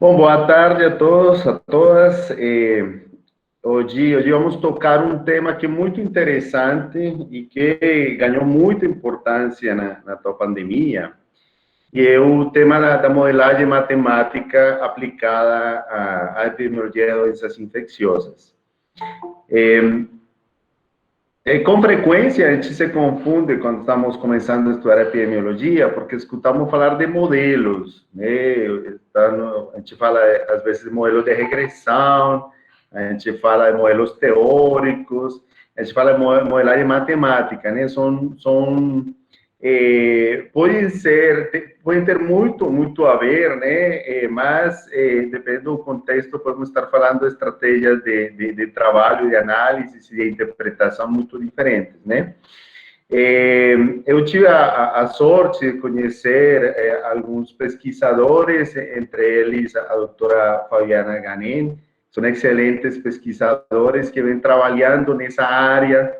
Bom, boa tarde a todos, a todas. Hoje vamos tocar um tema que é muito interessante e que ganhou muita importância na tua pandemia, que é o tema da modelagem matemática aplicada à epidemiologia de doenças infecciosas. Com frequência, a gente se confunde quando estamos começando a estudar epidemiologia, porque escutamos falar de modelos, né? A gente fala, às vezes, de modelos de regressão, a gente fala de modelos teóricos, a gente fala de modelagem matemática, né? Podem ter muito a ver, né? Mas, dependendo do contexto, podemos estar falando de estratégias de trabalho, de análise e de interpretação muito diferentes, né? Eu tive a sorte de conhecer alguns pesquisadores, entre eles a doutora Fabiana Ganem. São excelentes pesquisadores que vêm trabalhando nessa área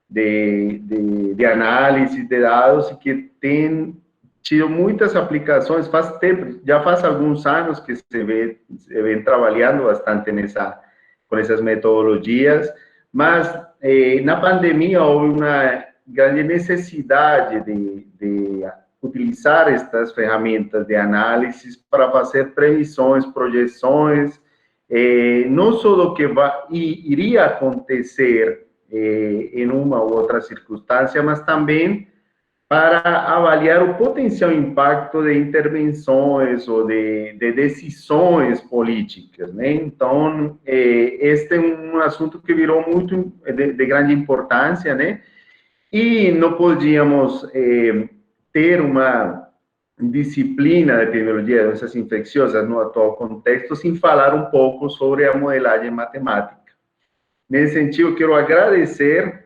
de análise de dados e que tem tido muitas aplicações, faz tempo, já faz alguns anos que se vem trabalhando bastante com essas metodologias, mas na pandemia houve uma grande necessidade de utilizar estas ferramentas de análise para fazer previsões, projeções, não só do que iria acontecer em uma ou outra circunstância, mas também para avaliar o potencial impacto de intervenções ou de decisões políticas, né? Então, este é um assunto que virou muito de grande importância, né? E não podíamos ter uma disciplina de epidemiologia de doenças infecciosas no atual contexto sem falar um pouco sobre a modelagem matemática. Nesse sentido, quero agradecer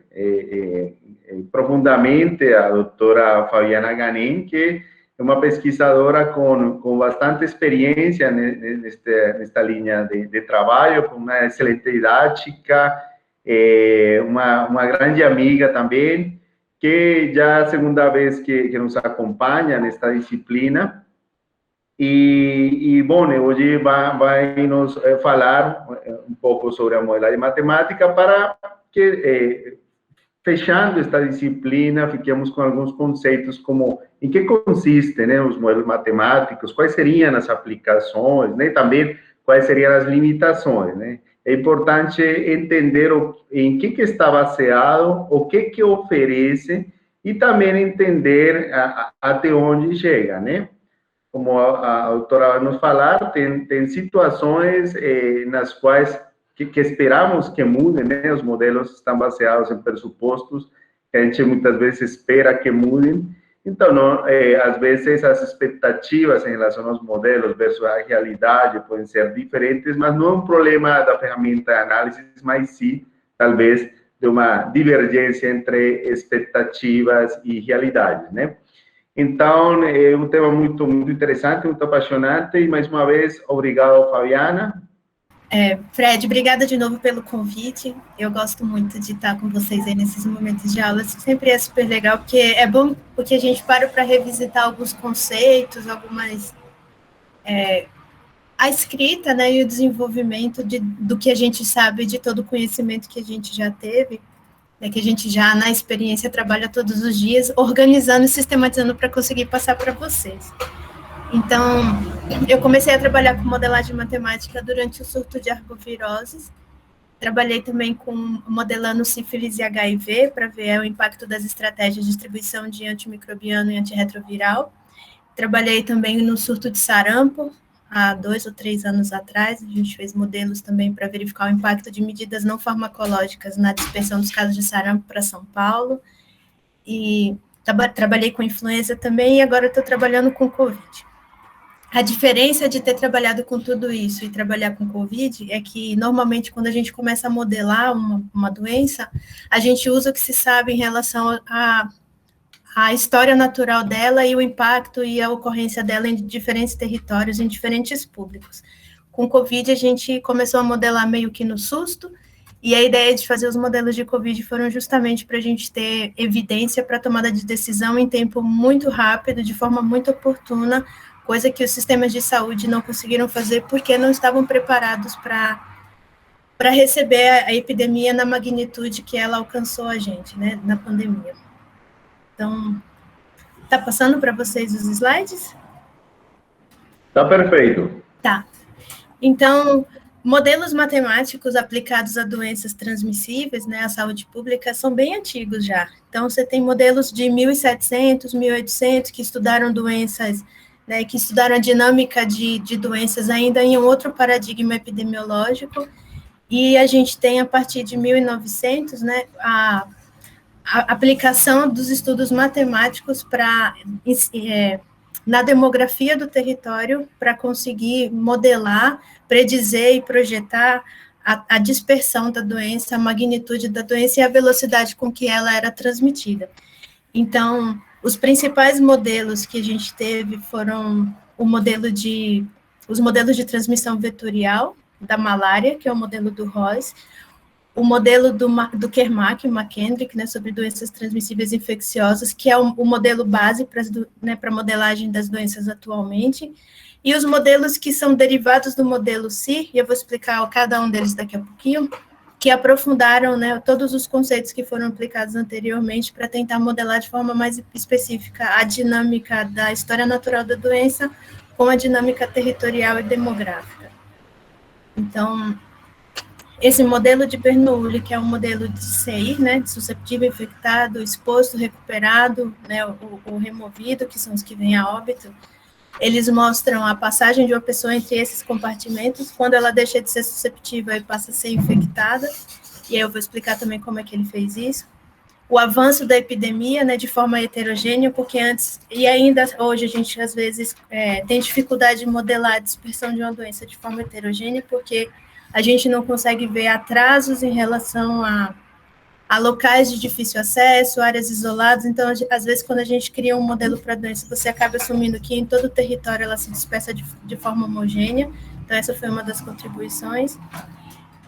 profundamente a doutora Fabiana Ganem, que é uma pesquisadora com bastante experiência nesta linha de trabalho, com uma excelente didática, uma grande amiga também, que já é a segunda vez que nos acompanha nesta disciplina. Bom, hoje vai nos falar um pouco sobre a modelagem matemática para que, fechando esta disciplina, fiquemos com alguns conceitos como em que consistem, né, os modelos matemáticos, quais seriam as aplicações, né, também quais seriam as limitações, né. É importante entender em que está baseado, o que oferece, e também entender até onde chega, né. Como a doutora vai nos falar, tem situações nas quais que esperamos que mudem, né? Os modelos estão baseados em pressupostos que a gente muitas vezes espera que mudem. Então, não, às vezes, as expectativas em relação aos modelos versus a realidade podem ser diferentes, mas não é um problema da ferramenta de análise, mas sim, talvez, de uma divergência entre expectativas e realidade, né? Então, é um tema muito interessante, muito apaixonante, e mais uma vez, obrigado, Fabiana. Fred, obrigada de novo pelo convite. Eu gosto muito de estar com vocês aí nesses momentos de aula. Sempre é super legal, porque é bom porque a gente para revisitar alguns conceitos, a escrita, né, e o desenvolvimento do que a gente sabe, de todo o conhecimento que a gente já teve, né, que a gente já, na experiência, trabalha todos os dias, organizando e sistematizando para conseguir passar para vocês. Então, eu comecei a trabalhar com modelagem matemática durante o surto de arboviroses. Trabalhei também modelando sífilis e HIV, para ver o impacto das estratégias de distribuição de antimicrobiano e antirretroviral. Trabalhei também no surto de sarampo, há 2 ou 3 anos atrás. A gente fez modelos também para verificar o impacto de medidas não farmacológicas na dispersão dos casos de sarampo para São Paulo. E trabalhei com influenza também, e agora estou trabalhando com Covid. A diferença de ter trabalhado com tudo isso e trabalhar com Covid é que, normalmente, quando a gente começa a modelar uma doença, a gente usa o que se sabe em relação à história natural dela e o impacto e a ocorrência dela em diferentes territórios, em diferentes públicos. Com Covid, a gente começou a modelar meio que no susto, e a ideia de fazer os modelos de Covid foram justamente para a gente ter evidência para tomada de decisão em tempo muito rápido, de forma muito oportuna, coisa que os sistemas de saúde não conseguiram fazer porque não estavam preparados para receber a epidemia na magnitude que ela alcançou a gente, né, na pandemia. Então, tá passando para vocês os slides? Tá perfeito. Tá. Então, modelos matemáticos aplicados a doenças transmissíveis, né, à saúde pública, são bem antigos já. Então, você tem modelos de 1700, 1800, que estudaram doenças, né, que estudaram a dinâmica de doenças ainda em um outro paradigma epidemiológico, e a gente tem, a partir de 1900, né, a aplicação dos estudos matemáticos na demografia do território para conseguir modelar, predizer e projetar a dispersão da doença, a magnitude da doença e a velocidade com que ela era transmitida. Então, os principais modelos que a gente teve foram os modelos de transmissão vetorial da malária, que é o modelo do Ross, o modelo do Kermack e McKendrick, né, sobre doenças transmissíveis infecciosas, que é o modelo base para modelagem das doenças atualmente, e os modelos que são derivados do modelo CIR, e eu vou explicar cada um deles daqui a pouquinho, que aprofundaram, né, todos os conceitos que foram aplicados anteriormente para tentar modelar de forma mais específica a dinâmica da história natural da doença com a dinâmica territorial e demográfica. Então, esse modelo de Bernoulli, que é um modelo de CI, né, de susceptível, infectado, exposto, recuperado, né, o removido, que são os que vêm a óbito, eles mostram a passagem de uma pessoa entre esses compartimentos, quando ela deixa de ser susceptível e passa a ser infectada, e aí eu vou explicar também como é que ele fez isso. O avanço da epidemia, né, de forma heterogênea, porque antes, e ainda hoje a gente às vezes tem dificuldade de modelar a dispersão de uma doença de forma heterogênea, porque a gente não consegue ver atrasos em relação a locais de difícil acesso, áreas isoladas, então, às vezes, quando a gente cria um modelo para a doença, você acaba assumindo que em todo o território ela se dispersa de forma homogênea, então essa foi uma das contribuições.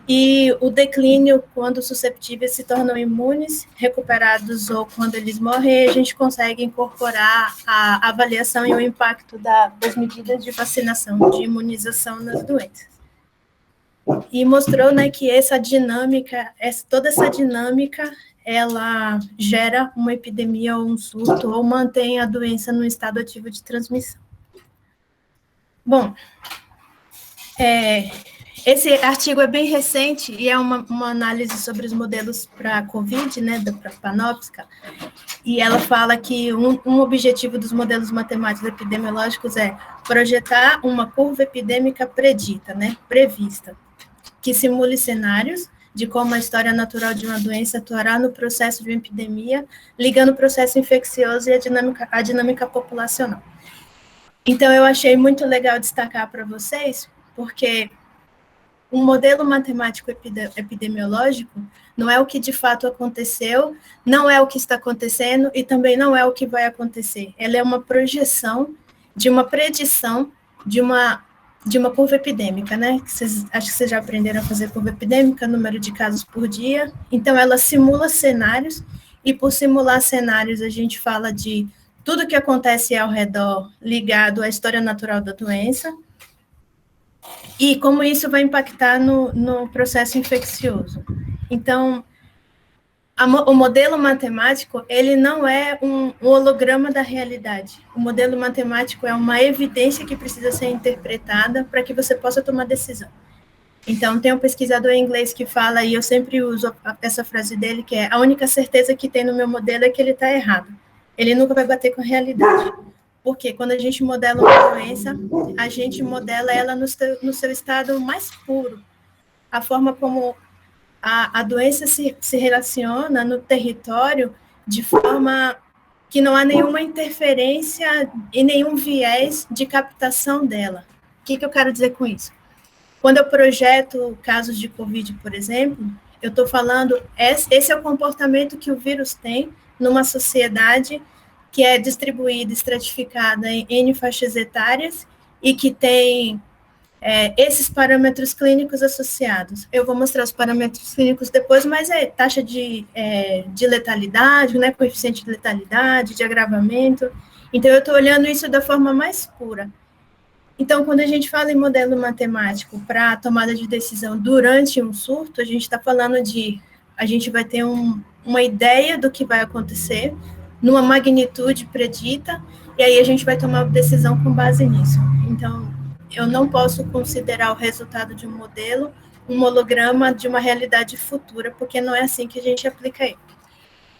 E o declínio, quando susceptíveis se tornam imunes, recuperados ou quando eles morrem, a gente consegue incorporar a avaliação e o impacto das medidas de vacinação, de imunização nas doenças. E mostrou, né, que toda essa dinâmica, ela gera uma epidemia ou um surto, ou mantém a doença no estado ativo de transmissão. Bom, esse artigo é bem recente e é uma análise sobre os modelos para a COVID, né, da Panóptica, e ela fala que um objetivo dos modelos matemáticos epidemiológicos é projetar uma curva epidêmica predita, né, prevista, que simule cenários de como a história natural de uma doença atuará no processo de uma epidemia, ligando o processo infeccioso e a dinâmica populacional. Então, eu achei muito legal destacar para vocês, porque um modelo matemático epidemiológico não é o que de fato aconteceu, não é o que está acontecendo e também não é o que vai acontecer. Ela é uma projeção de uma predição de uma curva epidêmica, né? Acho que vocês já aprenderam a fazer curva epidêmica, número de casos por dia. Então, ela simula cenários, e por simular cenários, a gente fala de tudo que acontece ao redor ligado à história natural da doença, e como isso vai impactar no processo infeccioso. Então, o modelo matemático, ele não é um holograma da realidade. O modelo matemático é uma evidência que precisa ser interpretada para que você possa tomar decisão. Então, tem um pesquisador em inglês que fala, e eu sempre uso essa frase dele, que é: a única certeza que tem no meu modelo é que ele está errado. Ele nunca vai bater com a realidade. Porque quando a gente modela uma doença, a gente modela ela no seu estado mais puro. A forma como a doença se relaciona no território de forma que não há nenhuma interferência e nenhum viés de captação dela. O que eu quero dizer com isso? Quando eu projeto casos de Covid, por exemplo, eu estou falando, esse é o comportamento que o vírus tem numa sociedade que é distribuída, estratificada em N faixas etárias e que tem esses parâmetros clínicos associados. Eu vou mostrar os parâmetros clínicos depois, mas é taxa de letalidade, né, coeficiente de letalidade, de agravamento. Então, eu estou olhando isso da forma mais pura. Então, quando a gente fala em modelo matemático para tomada de decisão durante um surto, a gente está falando a gente vai ter uma ideia do que vai acontecer, numa magnitude predita, e aí a gente vai tomar decisão com base nisso. Então, eu não posso considerar o resultado de um modelo um holograma de uma realidade futura, porque não é assim que a gente aplica ele.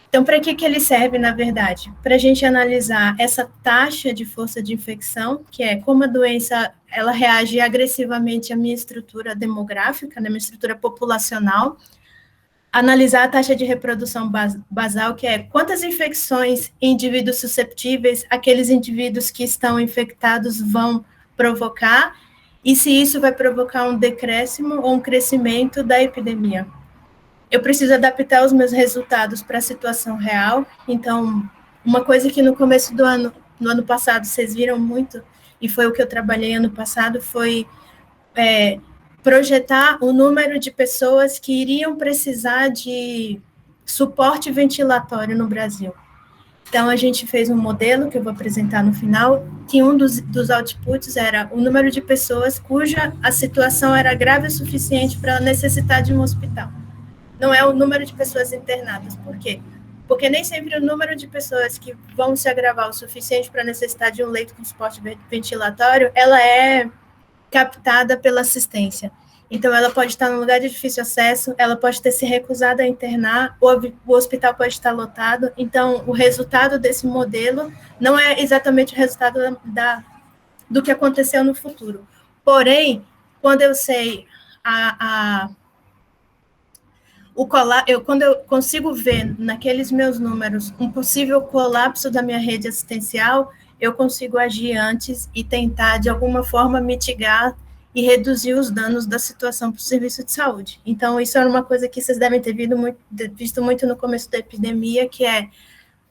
Então, para que ele serve, na verdade? Para a gente analisar essa taxa de força de infecção, que é como a doença ela reage agressivamente à minha estrutura demográfica, na minha estrutura populacional, analisar a taxa de reprodução basal, que é quantas infecções em indivíduos susceptíveis aqueles indivíduos que estão infectados vão provocar, e se isso vai provocar um decréscimo ou um crescimento da epidemia. Eu preciso adaptar os meus resultados para a situação real. Então, uma coisa que no começo do ano, no ano passado, vocês viram muito, e foi o que eu trabalhei ano passado, foi projetar o número de pessoas que iriam precisar de suporte ventilatório no Brasil. Então, a gente fez um modelo, que eu vou apresentar no final, que um dos outputs era o número de pessoas cuja a situação era grave o suficiente para necessitar de um hospital. Não é o número de pessoas internadas. Por quê? Porque nem sempre o número de pessoas que vão se agravar o suficiente para necessitar de um leito com suporte ventilatório, ela é captada pela assistência. Então, ela pode estar num lugar de difícil acesso, ela pode ter se recusado a internar, o hospital pode estar lotado. Então, o resultado desse modelo não é exatamente o resultado do que aconteceu no futuro. Porém, quando eu sei quando eu consigo ver naqueles meus números um possível colapso da minha rede assistencial, eu consigo agir antes e tentar, de alguma forma, mitigar e reduzir os danos da situação para o serviço de saúde. Então, isso era uma coisa que vocês devem ter visto muito no começo da epidemia, que é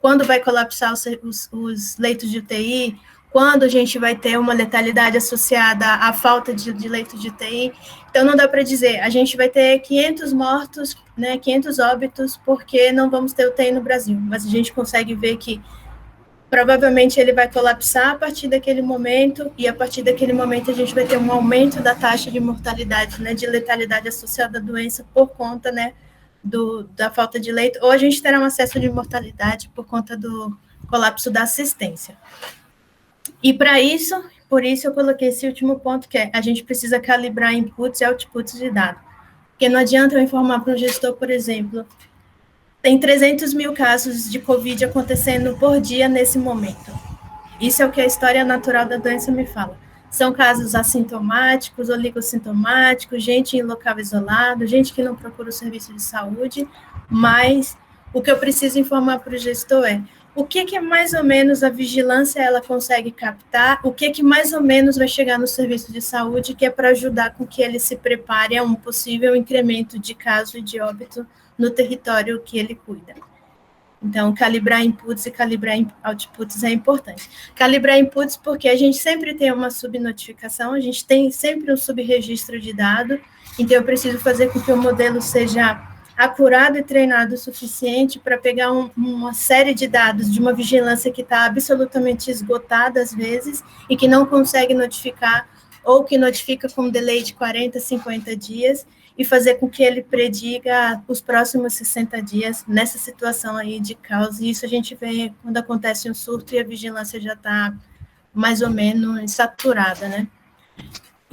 quando vai colapsar os leitos de UTI, quando a gente vai ter uma letalidade associada à falta de leitos de UTI. Então, não dá para dizer, a gente vai ter 500 mortos, 500 óbitos, porque não vamos ter UTI no Brasil. Mas a gente consegue ver que, provavelmente, ele vai colapsar a partir daquele momento, e a partir daquele momento a gente vai ter um aumento da taxa de mortalidade, de letalidade associada à doença por conta, da falta de leito, ou a gente terá um acesso de mortalidade por conta do colapso da assistência. E por isso eu coloquei esse último ponto, que é a gente precisa calibrar inputs e outputs de dado. Porque não adianta eu informar para um gestor, por exemplo, tem 300 mil casos de Covid acontecendo por dia nesse momento. Isso é o que a história natural da doença me fala. São casos assintomáticos, oligossintomáticos, gente em local isolado, gente que não procura o serviço de saúde, mas o que eu preciso informar para o gestor é o que mais ou menos a vigilância ela consegue captar, o que mais ou menos vai chegar no serviço de saúde, que é para ajudar com que ele se prepare a um possível incremento de caso e de óbito no território que ele cuida. Então, calibrar inputs e calibrar outputs é importante. Calibrar inputs porque a gente sempre tem uma subnotificação, a gente tem sempre um subregistro de dado, então eu preciso fazer com que o modelo seja acurado e treinado o suficiente para pegar uma série de dados de uma vigilância que está absolutamente esgotada às vezes e que não consegue notificar, ou que notifica com um delay de 40, 50 dias, e fazer com que ele prediga os próximos 60 dias nessa situação aí de caos. E isso a gente vê quando acontece um surto e a vigilância já está mais ou menos saturada,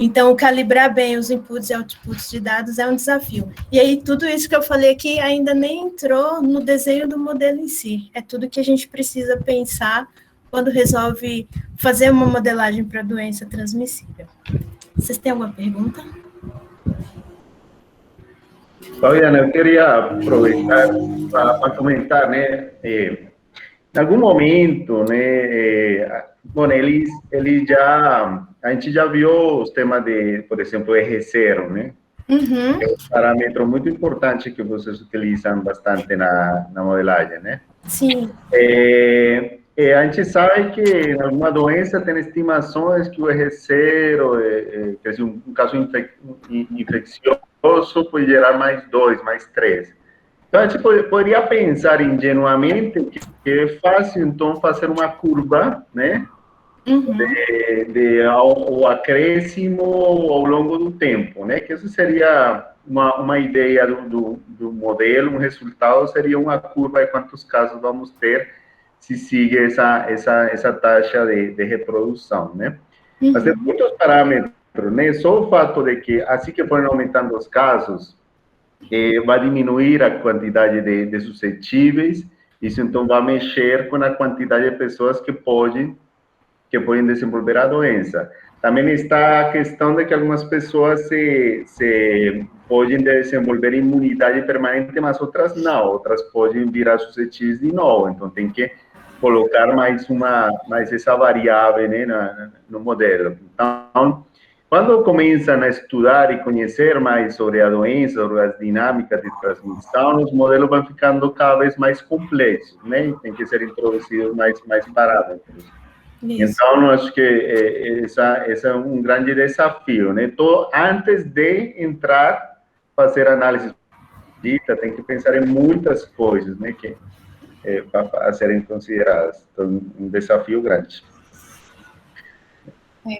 Então, calibrar bem os inputs e outputs de dados é um desafio. E aí, tudo isso que eu falei aqui ainda nem entrou no desenho do modelo em si. É tudo que a gente precisa pensar quando resolve fazer uma modelagem para doença transmissível. Vocês têm alguma pergunta? Fabiana, eu queria aproveitar para comentar, em algum momento, bom, a gente já viu os temas de, por exemplo, R0, Uhum. Que é um parâmetro muito importante que vocês utilizam bastante na modelagem, Sim. A gente sabe que em alguma doença tem estimações que o R0, quer dizer, um caso infeccioso pode gerar mais 2, mais 3. Então, a gente poderia pensar ingenuamente que é fácil, então, fazer uma curva, o acréscimo ao longo do tempo, né? Que isso seria uma ideia do modelo, um resultado seria uma curva de quantos casos vamos ter se sigue essa taxa de reprodução, né? Mas tem muitos parâmetros, né? Só o fato de que, assim que forem aumentando os casos, vai diminuir a quantidade de suscetíveis, isso então vai mexer com a quantidade de pessoas que podem desenvolver a doença. Também está a questão de que algumas pessoas se podem desenvolver imunidade permanente, mas outras não, outras podem virar suscetíveis de novo, então tem que colocar mais essa variável, né, no modelo. Então, quando começam a estudar e conhecer mais sobre a doença, sobre as dinâmicas de transmissão, os modelos vão ficando cada vez mais complexos, né? E tem que ser introduzidos mais parâmetros. Isso. Então, eu acho que esse é um grande desafio, né? Então, antes de entrar, fazer análise dita, tem que pensar em muitas coisas, né? Que para serem consideradas. Então, um desafio grande.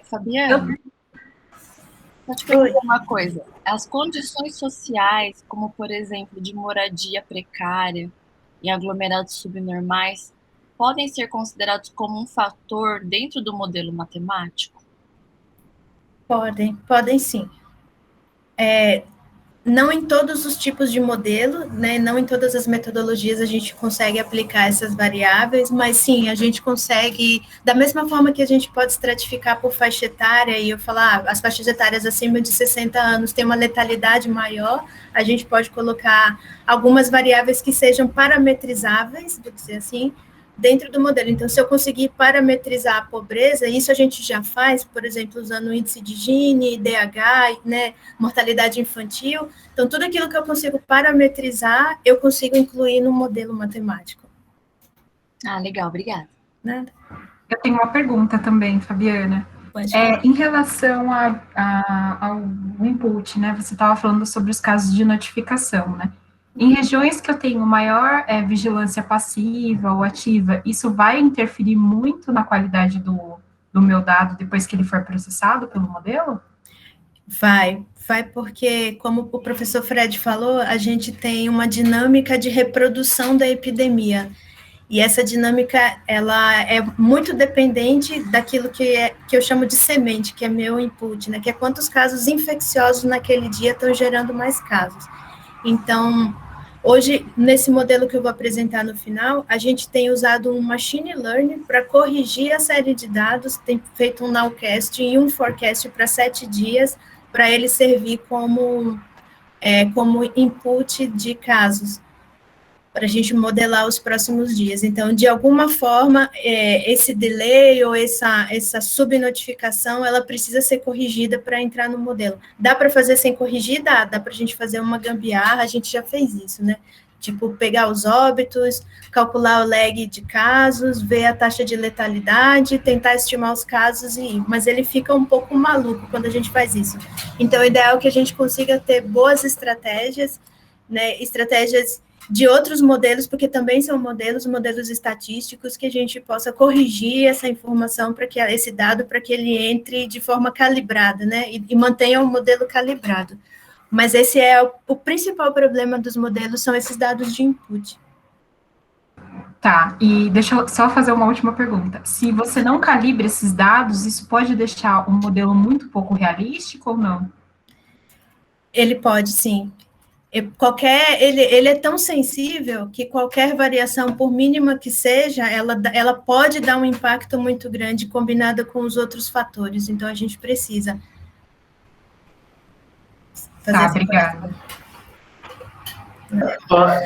Fabiana, vou te perguntar uma coisa. As condições sociais, como, por exemplo, de moradia precária em aglomerados subnormais, podem ser considerados como um fator dentro do modelo matemático? Podem sim. Não em todos os tipos de modelo, né, não em todas as metodologias a gente consegue aplicar essas variáveis, mas sim, a gente consegue, da mesma forma que a gente pode estratificar por faixa etária, e eu falar, as faixas etárias acima de 60 anos têm uma letalidade maior, a gente pode colocar algumas variáveis que sejam parametrizáveis, vou dizer assim, dentro do modelo. Então, se eu conseguir parametrizar a pobreza, isso a gente já faz, por exemplo, usando o índice de Gini, IDH, né, mortalidade infantil. Então, tudo aquilo que eu consigo parametrizar, eu consigo incluir no modelo matemático. Legal, obrigada. Nada. Eu tenho uma pergunta também, Fabiana. Em relação ao input, né, você estava falando sobre os casos de notificação, né? Em regiões que eu tenho maior vigilância passiva ou ativa, isso vai interferir muito na qualidade do meu dado depois que ele for processado pelo modelo? Vai porque, como o professor Fred falou, a gente tem uma dinâmica de reprodução da epidemia. E essa dinâmica, ela é muito dependente daquilo que eu chamo de semente, que é meu input, né? Que é quantos casos infecciosos naquele dia estão gerando mais casos. Então, hoje, nesse modelo que eu vou apresentar no final, a gente tem usado um machine learning para corrigir a série de dados, tem feito um nowcast e um forecast para 7 dias, para ele servir como input de casos, para a gente modelar os próximos dias. Então, de alguma forma, esse delay ou essa subnotificação, ela precisa ser corrigida para entrar no modelo. Dá para fazer sem corrigir? Dá para a gente fazer uma gambiarra, a gente já fez isso, né? Tipo, pegar os óbitos, calcular o lag de casos, ver a taxa de letalidade, tentar estimar os casos mas ele fica um pouco maluco quando a gente faz isso. Então, o ideal é que a gente consiga ter boas estratégias, né? Estratégias de outros modelos, porque também são modelos estatísticos, que a gente possa corrigir essa informação, para que esse dado, para que ele entre de forma calibrada, né, e mantenha o modelo calibrado. Mas esse é o principal problema dos modelos, são esses dados de input. Tá, e deixa eu só fazer uma última pergunta. Se você não calibra esses dados, isso pode deixar um modelo muito pouco realístico ou não? Ele pode, sim. Ele é tão sensível que qualquer variação, por mínima que seja, ela pode dar um impacto muito grande combinada com os outros fatores. Então, a gente precisa fazer obrigada.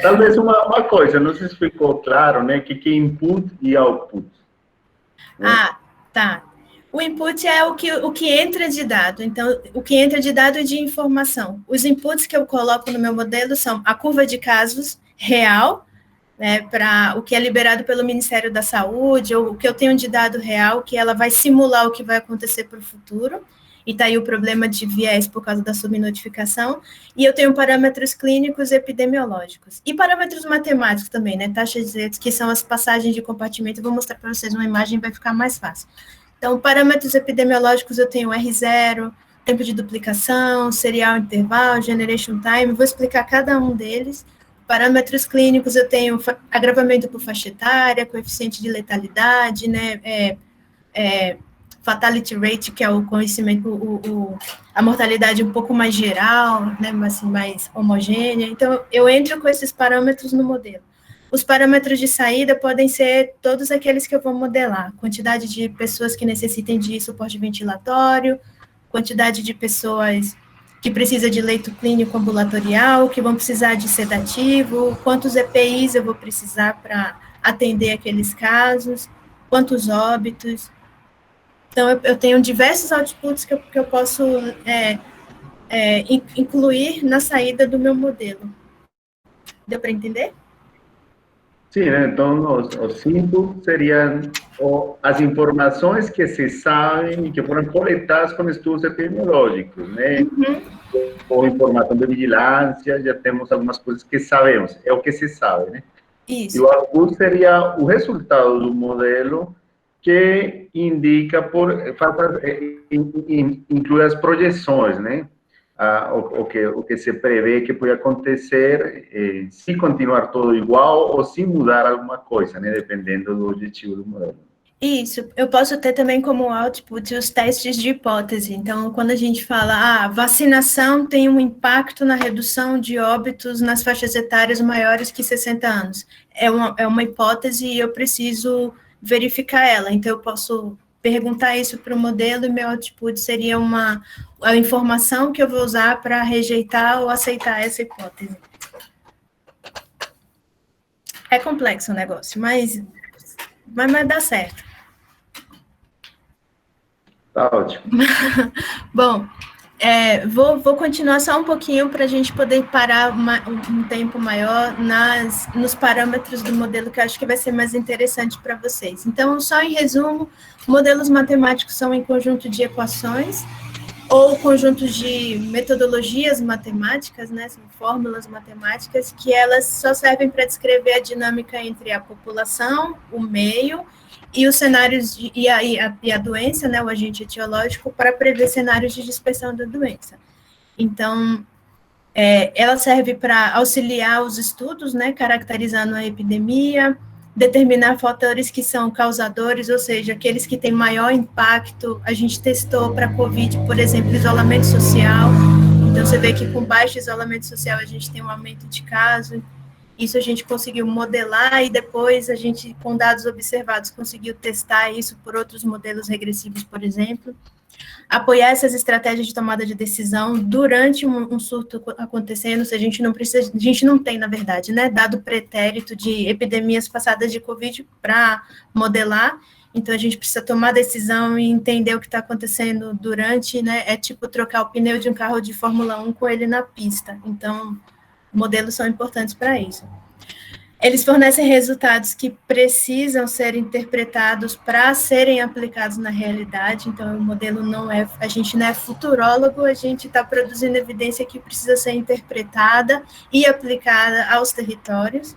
Talvez uma coisa, não sei se ficou claro, né, que é input e output. Né? Tá. O input é o que entra de dado. Então, o que entra de dado é de informação. Os inputs que eu coloco no meu modelo são a curva de casos real, né, para o que é liberado pelo Ministério da Saúde, ou o que eu tenho de dado real, que ela vai simular o que vai acontecer para o futuro, e está aí o problema de viés por causa da subnotificação, e eu tenho parâmetros clínicos e epidemiológicos. E parâmetros matemáticos também, né, taxas de que são as passagens de compartimento. Eu vou mostrar para vocês uma imagem, vai ficar mais fácil. Então, parâmetros epidemiológicos eu tenho R0, tempo de duplicação, serial interval, generation time, vou explicar cada um deles. Parâmetros clínicos eu tenho agravamento por faixa etária, coeficiente de letalidade, né, fatality rate, que é o conhecimento, a mortalidade um pouco mais geral, né, assim, mais homogênea. Então, eu entro com esses parâmetros no modelo. Os parâmetros de saída podem ser todos aqueles que eu vou modelar. Quantidade de pessoas que necessitem de suporte ventilatório, quantidade de pessoas que precisam de leito clínico ambulatorial, que vão precisar de sedativo, quantos EPIs eu vou precisar para atender aqueles casos, quantos óbitos. Então, eu tenho diversos outputs que eu posso incluir na saída do meu modelo. Deu para entender? Sim, né? Então, os 5 seriam as informações que se sabem e que foram coletadas com estudos epidemiológicos, né? Ou informação de vigilância, já temos algumas coisas que sabemos, é o que se sabe, né? Isso. E o output seria o resultado do modelo que indica, inclui as projeções, né? O que se prevê que pode acontecer se continuar tudo igual ou se mudar alguma coisa, né? Dependendo do objetivo do modelo. Isso, eu posso ter também como output os testes de hipótese. Então, quando a gente fala, vacinação tem um impacto na redução de óbitos nas faixas etárias maiores que 60 anos. É uma hipótese e eu preciso verificar ela. Então, eu posso perguntar isso para o modelo e meu output seria a informação que eu vou usar para rejeitar ou aceitar essa hipótese. É complexo o negócio, mas dá certo. Tá ótimo. Bom, vou continuar só um pouquinho para a gente poder parar um tempo maior nos parâmetros do modelo, que eu acho que vai ser mais interessante para vocês. Então, só em resumo, modelos matemáticos são em conjunto de equações ou conjuntos de metodologias matemáticas, né, são fórmulas matemáticas, que elas só servem para descrever a dinâmica entre a população, o meio e os cenários, e a doença, né, o agente etiológico, para prever cenários de dispersão da doença. Então, ela serve para auxiliar os estudos, né, caracterizando a epidemia, determinar fatores que são causadores, ou seja, aqueles que têm maior impacto. A gente testou para a COVID, por exemplo, isolamento social. Então, você vê que com baixo isolamento social a gente tem um aumento de casos. Isso a gente conseguiu modelar e depois a gente, com dados observados, conseguiu testar isso por outros modelos regressivos, por exemplo. Apoiar essas estratégias de tomada de decisão durante um surto acontecendo, se a gente não tem, na verdade, né, dado pretérito de epidemias passadas de Covid para modelar, então a gente precisa tomar decisão e entender o que está acontecendo durante, né, é tipo trocar o pneu de um carro de Fórmula 1 com ele na pista, então modelos são importantes para isso. Eles fornecem resultados que precisam ser interpretados para serem aplicados na realidade, então o modelo a gente não é futurólogo, a gente está produzindo evidência que precisa ser interpretada e aplicada aos territórios,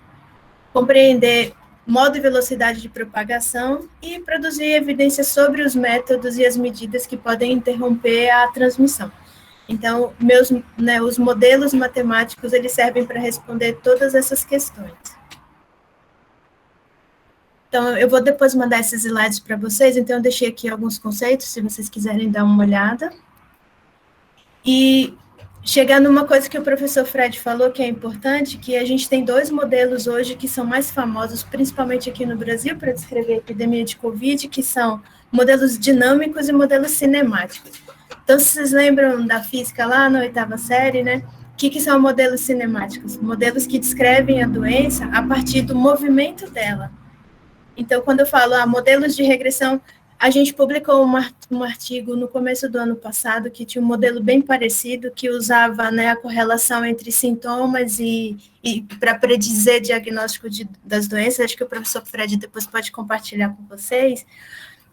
compreender modo e velocidade de propagação e produzir evidência sobre os métodos e as medidas que podem interromper a transmissão. Então, os modelos matemáticos, eles servem para responder todas essas questões. Então, eu vou depois mandar esses slides para vocês, então eu deixei aqui alguns conceitos, se vocês quiserem dar uma olhada. E chegar numa coisa que o professor Fred falou, que é importante, que a gente tem 2 modelos hoje que são mais famosos, principalmente aqui no Brasil, para descrever a epidemia de Covid, que são modelos dinâmicos e modelos cinemáticos. Então, se vocês lembram da física lá na 8ª série, né? O que são modelos cinemáticos? Modelos que descrevem a doença a partir do movimento dela. Então, quando eu falo modelos de regressão, a gente publicou um artigo no começo do ano passado que tinha um modelo bem parecido, que usava, né, a correlação entre sintomas e para predizer diagnóstico das doenças. Acho que o professor Fred depois pode compartilhar com vocês.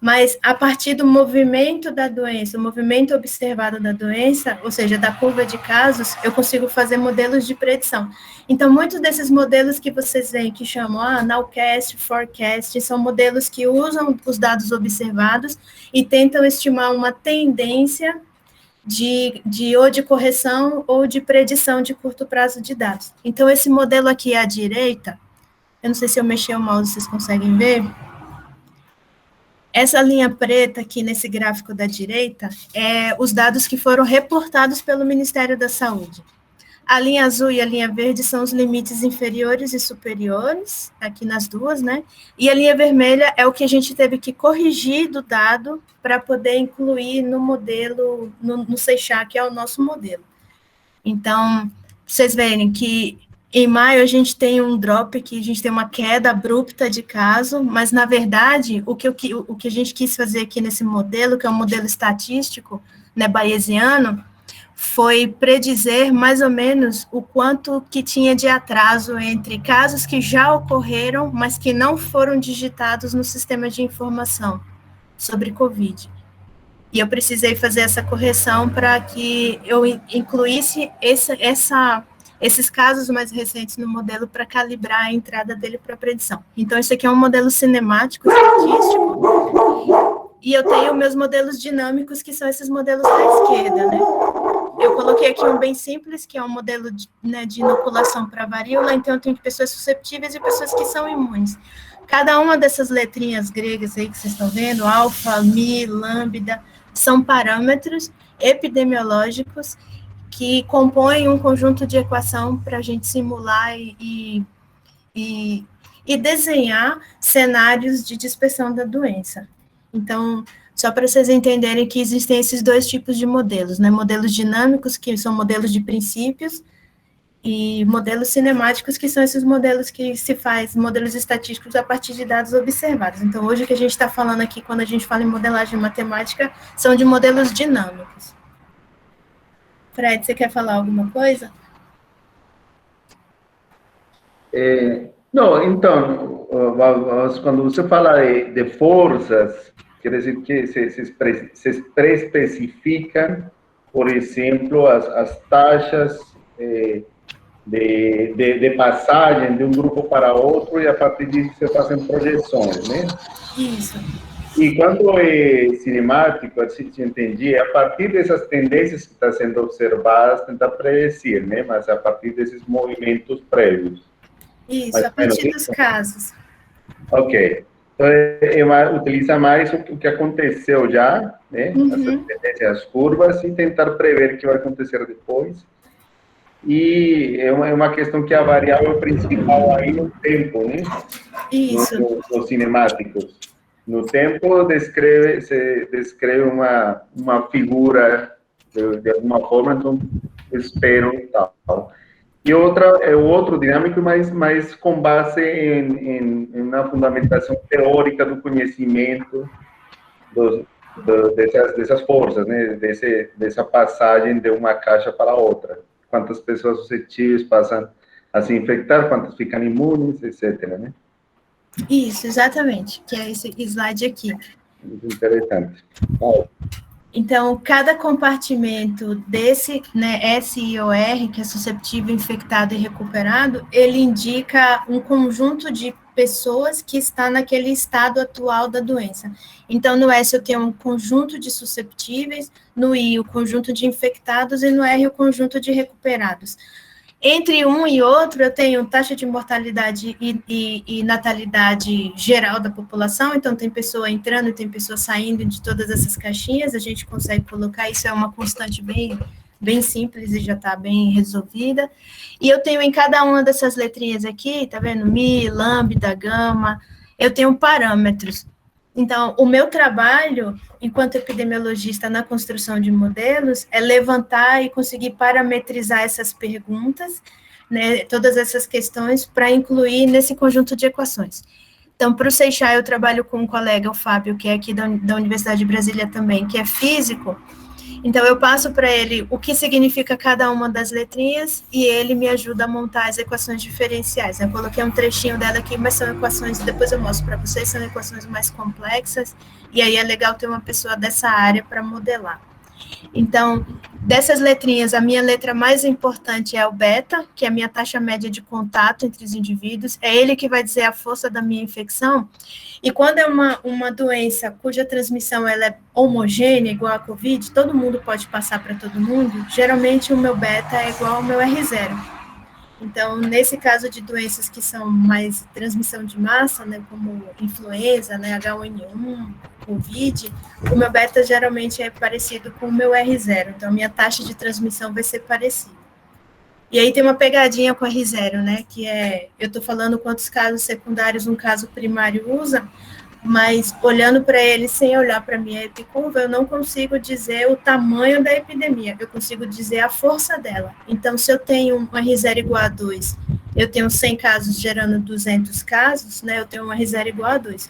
mas a partir do movimento da doença, o movimento observado da doença, ou seja, da curva de casos, eu consigo fazer modelos de predição. Então, muitos desses modelos que vocês veem que chamam nowcast, forecast, são modelos que usam os dados observados e tentam estimar uma tendência ou de correção ou de predição de curto prazo de dados. Então, esse modelo aqui à direita, eu não sei se eu mexer o mouse, vocês conseguem ver? Essa linha preta aqui nesse gráfico da direita é os dados que foram reportados pelo Ministério da Saúde. A linha azul e a linha verde são os limites inferiores e superiores, aqui nas duas, né? E a linha vermelha é o que a gente teve que corrigir do dado para poder incluir no modelo, no Seixá, que é o nosso modelo. Então, vocês verem que em maio a gente tem um drop aqui, a gente tem uma queda abrupta de caso, mas, na verdade, o que a gente quis fazer aqui nesse modelo, que é um modelo estatístico, né, bayesiano, foi predizer mais ou menos o quanto que tinha de atraso entre casos que já ocorreram, mas que não foram digitados no sistema de informação sobre Covid. E eu precisei fazer essa correção para que eu incluísse esses casos mais recentes no modelo para calibrar a entrada dele para a predição. Então, esse aqui é um modelo cinemático, estatístico, e eu tenho meus modelos dinâmicos, que são esses modelos da esquerda, né? Eu coloquei aqui um bem simples, que é um modelo de inoculação para varíola, então eu tenho pessoas susceptíveis e pessoas que são imunes. Cada uma dessas letrinhas gregas aí que vocês estão vendo, alfa, mi, lambda, são parâmetros epidemiológicos que compõem um conjunto de equação para a gente simular e desenhar cenários de dispersão da doença. Então, só para vocês entenderem que existem esses dois tipos de modelos, né? Modelos dinâmicos, que são modelos de princípios, e modelos cinemáticos, que são esses modelos que se faz, modelos estatísticos a partir de dados observados. Então, hoje o que a gente está falando aqui, quando a gente fala em modelagem matemática, são de modelos dinâmicos. Fred, você quer falar alguma coisa? Não, então, quando você fala de forças, quer dizer que se pré-especificam, por exemplo, as taxas de passagem de um grupo para outro, e a partir disso você fazem projeções, né? Isso. E quando é cinemático, assim que eu entendi, é a partir dessas tendências que estão sendo observadas, tentar predecir, né? Mas a partir desses movimentos prévios. Isso, mas, a partir dos casos. Ok. Então, utiliza mais o que aconteceu já, né? As tendências, as curvas, e tentar prever o que vai acontecer depois. E é uma questão que a variável principal aí no tempo, né? Isso. Nos cinemáticos. No tempo, se descreve uma figura de alguma forma, então espero e tal. E o outro dinâmico, mais com base em uma fundamentação teórica do conhecimento dessas forças, né? Dessa passagem de uma caixa para outra. Quantas pessoas suscetíveis passam a se infectar, quantas ficam imunes, etc., né? Isso, exatamente, que é esse slide aqui. Muito interessante. Então, cada compartimento desse, né, SIOR, que é susceptível, infectado e recuperado, ele indica um conjunto de pessoas que está naquele estado atual da doença. Então, no S eu tenho um conjunto de susceptíveis, no I o conjunto de infectados e no R o conjunto de recuperados. Entre um e outro, eu tenho taxa de mortalidade e natalidade geral da população, então tem pessoa entrando e tem pessoa saindo de todas essas caixinhas, a gente consegue colocar, isso é uma constante bem simples e já está bem resolvida. E eu tenho em cada uma dessas letrinhas aqui, tá vendo? Mi, lambda, gama, eu tenho parâmetros. Então, o meu trabalho, enquanto epidemiologista na construção de modelos, é levantar e conseguir parametrizar essas perguntas, né, todas essas questões, para incluir nesse conjunto de equações. Então, para o Seixá, eu trabalho com um colega, o Fábio, que é aqui da Universidade de Brasília também, que é físico, Então, eu passo para ele o que significa cada uma das letrinhas e ele me ajuda a montar as equações diferenciais. Eu coloquei um trechinho dela aqui, mas são equações, depois eu mostro para vocês, são equações mais complexas, e aí é legal ter uma pessoa dessa área para modelar. Então, dessas letrinhas, a minha letra mais importante é o beta, que é a minha taxa média de contato entre os indivíduos. É ele que vai dizer a força da minha infecção. E quando é uma doença cuja transmissão ela é homogênea, igual a COVID, todo mundo pode passar para todo mundo, geralmente o meu beta é igual ao meu R0. Então, nesse caso de doenças que são mais transmissão de massa, né, como influenza, né, H1N1, COVID, o meu beta geralmente é parecido com o meu R0, então a minha taxa de transmissão vai ser parecida. E aí tem uma pegadinha com o R0, né, que é, eu estou falando quantos casos secundários um caso primário usa, mas olhando para ele sem olhar para a minha epicurva, eu não consigo dizer o tamanho da epidemia, eu consigo dizer a força dela. Então, se eu tenho um R0 igual a 2, eu tenho 100 casos gerando 200 casos, né, eu tenho um R0 igual a 2.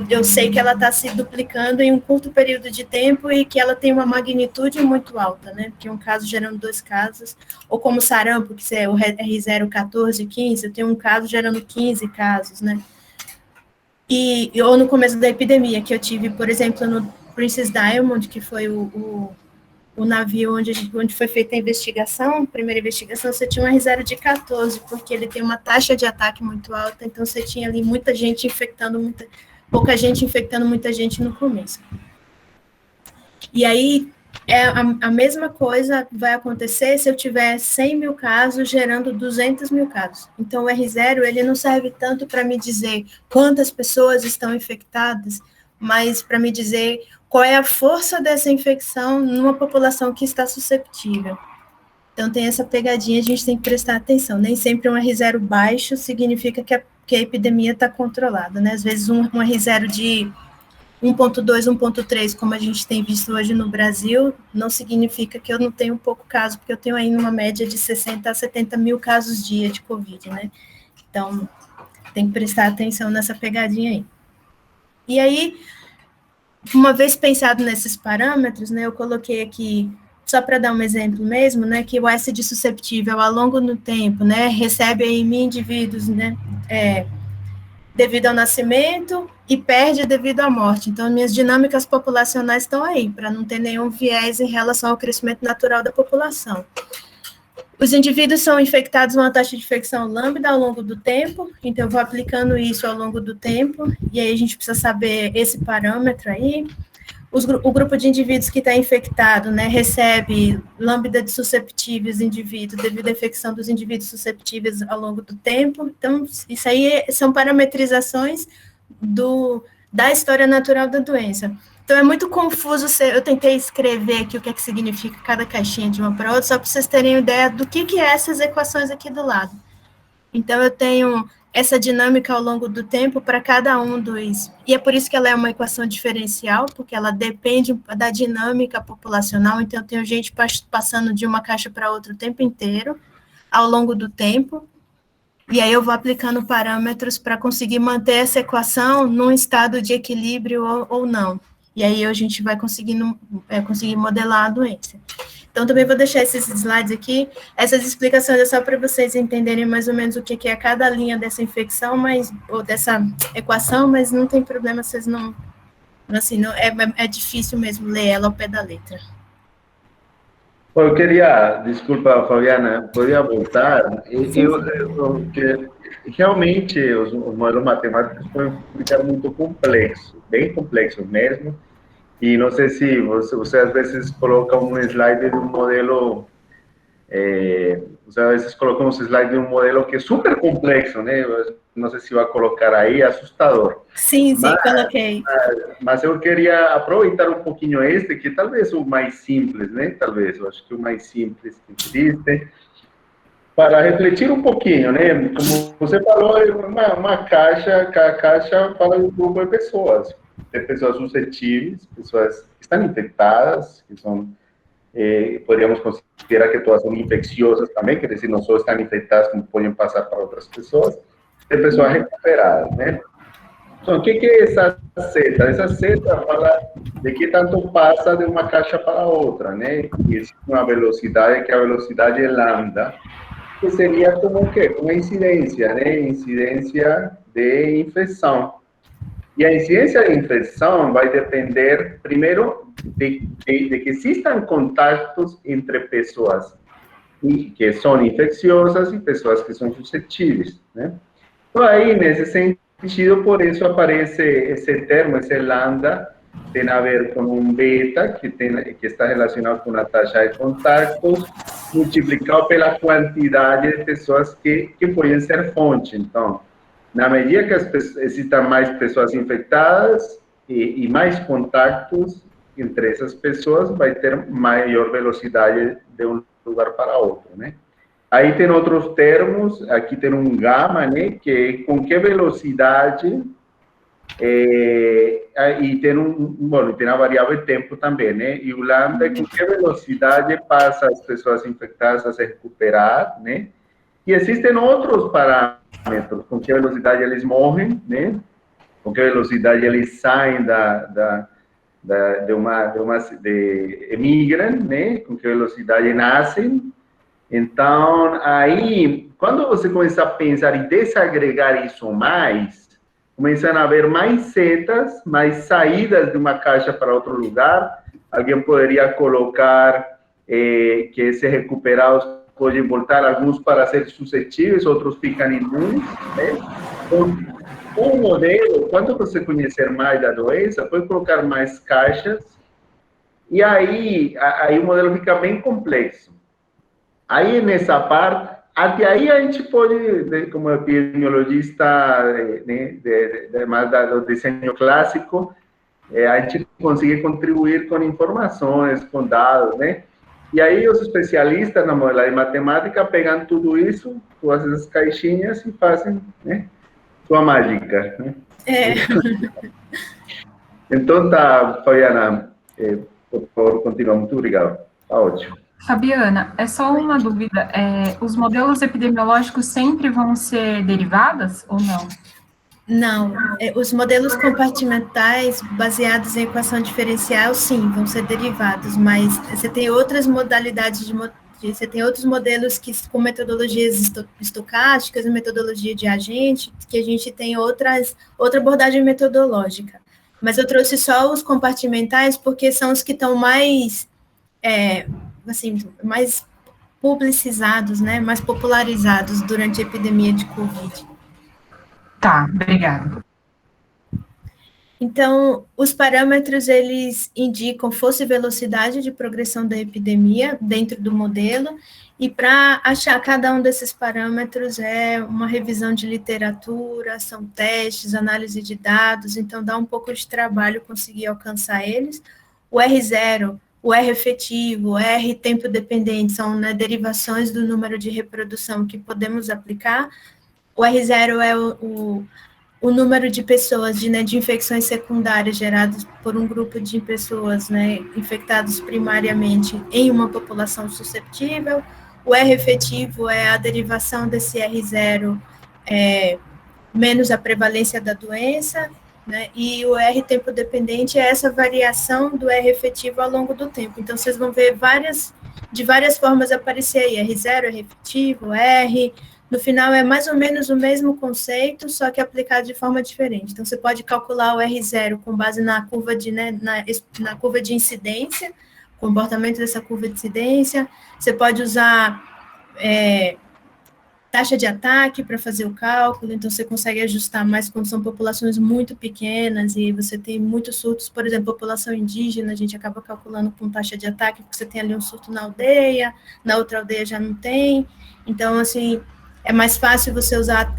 Eu sei que ela está se duplicando em um curto período de tempo e que ela tem uma magnitude muito alta, né, porque um caso gerando 2 casos, ou como sarampo, que é o R0 14, 15, eu tenho um caso gerando 15 casos, né. Ou no começo da epidemia, que eu tive, por exemplo, no Princess Diamond, que foi o navio onde foi feita a investigação, a primeira investigação, você tinha um R0 de 14, porque ele tem uma taxa de ataque muito alta, então você tinha ali muita gente infectando, pouca gente infectando muita gente no começo. E aí, a mesma coisa vai acontecer se eu tiver 100 mil casos gerando 200 mil casos. Então, o R0, ele não serve tanto para me dizer quantas pessoas estão infectadas, mas para me dizer qual é a força dessa infecção numa população que está susceptível. Então, tem essa pegadinha, a gente tem que prestar atenção. Nem sempre um R0 baixo significa que a epidemia está controlada, né? Às vezes, um R0 de 1.2, 1.3, como a gente tem visto hoje no Brasil, não significa que eu não tenho pouco caso, porque eu tenho aí uma média de 60 a 70 mil casos dia de Covid, né? Então, tem que prestar atenção nessa pegadinha aí. E aí, uma vez pensado nesses parâmetros, né, eu coloquei aqui, só para dar um exemplo mesmo, né, que o S de susceptível ao longo do tempo, né, recebe aí em mim indivíduos, né, devido ao nascimento e perde devido à morte. Então, minhas dinâmicas populacionais estão aí, para não ter nenhum viés em relação ao crescimento natural da população. Os indivíduos são infectados com uma taxa de infecção lambda ao longo do tempo, então eu vou aplicando isso ao longo do tempo, e aí a gente precisa saber esse parâmetro aí. O grupo de indivíduos que está infectado, né, recebe lambda de susceptíveis indivíduos devido à infecção dos indivíduos susceptíveis ao longo do tempo. Então, isso aí são parametrizações da história natural da doença. Então, é muito confuso, eu tentei escrever aqui o que é que significa cada caixinha de uma para outra, só para vocês terem ideia do que é essas equações aqui do lado. Então, eu tenho essa dinâmica ao longo do tempo para cada um dos... E é por isso que ela é uma equação diferencial, porque ela depende da dinâmica populacional, então eu tenho gente passando de uma caixa para outra o tempo inteiro, ao longo do tempo, e aí eu vou aplicando parâmetros para conseguir manter essa equação num estado de equilíbrio ou não. E aí a gente vai conseguir modelar a doença. Então, também vou deixar esses slides aqui. Essas explicações é só para vocês entenderem mais ou menos o que é cada linha dessa infecção, ou dessa equação, mas não tem problema, vocês não... Assim, não, é difícil mesmo ler ela ao pé da letra. Eu queria, desculpa, Fabiana, poderia voltar? Que realmente os modelos matemáticos podem ficar muito complexos, bem complexos mesmo. E não sei se você às vezes coloca um slide de um modelo, você às vezes coloca um slide de um modelo que é super complexo, né? Não sei se vai colocar aí, assustador. Sim, coloquei. Mas eu queria aproveitar um pouquinho que talvez o mais simples, né? Talvez, eu acho que o mais simples que existe, para refletir um pouquinho, né? Como você falou, é uma caixa, cada caixa fala de um grupo de pessoas. Tem pessoas suscetíveis, pessoas que estão infectadas, que são, poderíamos considerar que todas são infecciosas também, quer dizer, não só estão infectadas, como podem passar para outras pessoas. Tem pessoas recuperadas, né? Então, o que é essa seta? Essa seta fala de que tanto passa de uma caixa para outra, né? E existe uma velocidade, que a velocidade é lambda, que seria como o quê? Uma incidência, né? Incidência de infecção. E a incidência de infecção vai depender, primeiro, de que existam contatos entre pessoas que são infecciosas e pessoas que são suscetíveis, né? Então, aí, nesse sentido, por isso aparece esse termo, esse lambda, tem a ver com um beta, que está relacionado com a taxa de contatos, multiplicado pela quantidade de pessoas que podem ser fonte. Então, na medida que existam mais pessoas infectadas e mais contatos entre essas pessoas, vai ter maior velocidade de um lugar para outro, né? Aí tem outros termos, aqui tem um gama, né, que é com que velocidade, e tem a variável tempo também, né, e o lambda é com que velocidade passa as pessoas infectadas a se recuperar, né, e existem outros parâmetros, com que velocidade eles morrem, né, com que velocidade eles saem emigram, né, com que velocidade nascem. Então, aí, quando você começa a pensar e desagregar isso mais, começam a haver mais setas, mais saídas de uma caixa para outro lugar. Alguém poderia colocar que esses recuperados podem voltar, alguns para ser suscetíveis, outros ficam imunes, né? Então, um modelo, quando você conhecer mais da doença, pode colocar mais caixas, e aí o modelo fica bem complexo. Aí, nessa parte, até aí a gente pode, como epidemiologista, né, mais do desenho clássico, a gente consegue contribuir com informações, com dados, né? E aí os especialistas na modelagem matemática pegam tudo isso, todas essas caixinhas e fazem, né, sua mágica, né? Então tá, Fabiana, por favor, continua. Muito obrigado. Tá ótimo. Fabiana, é só uma dúvida. Os modelos epidemiológicos sempre vão ser derivadas ou não? Não. Os modelos compartimentais baseados em equação diferencial, sim, vão ser derivados, mas você tem outras modalidades você tem outros modelos com metodologias estocásticas, metodologia de agente, que a gente tem outra abordagem metodológica. Mas eu trouxe só os compartimentais porque são os que estão mais mais publicizados, né, mais popularizados durante a epidemia de Covid. Tá, obrigada. Então, os parâmetros, eles indicam força e velocidade de progressão da epidemia dentro do modelo, e para achar cada um desses parâmetros é uma revisão de literatura, são testes, análise de dados, então dá um pouco de trabalho conseguir alcançar eles. O R0, o R efetivo, o R tempo dependente, são, né, derivações do número de reprodução que podemos aplicar. O R0 é o número de pessoas, de infecções secundárias geradas por um grupo de pessoas, né, infectados primariamente em uma população susceptível. O R efetivo é a derivação desse R0 menos a prevalência da doença, né, e o R tempo dependente é essa variação do R efetivo ao longo do tempo. Então, vocês vão ver de várias formas aparecer aí, R0, R efetivo, R. No final, é mais ou menos o mesmo conceito, só que aplicado de forma diferente. Então, você pode calcular o R0 com base na curva na curva de incidência, comportamento dessa curva de incidência. Você pode usar taxa de ataque para fazer o cálculo, então você consegue ajustar mais quando são populações muito pequenas e você tem muitos surtos, por exemplo, população indígena, a gente acaba calculando com taxa de ataque, porque você tem ali um surto na aldeia, na outra aldeia já não tem. Então, assim, é mais fácil você usar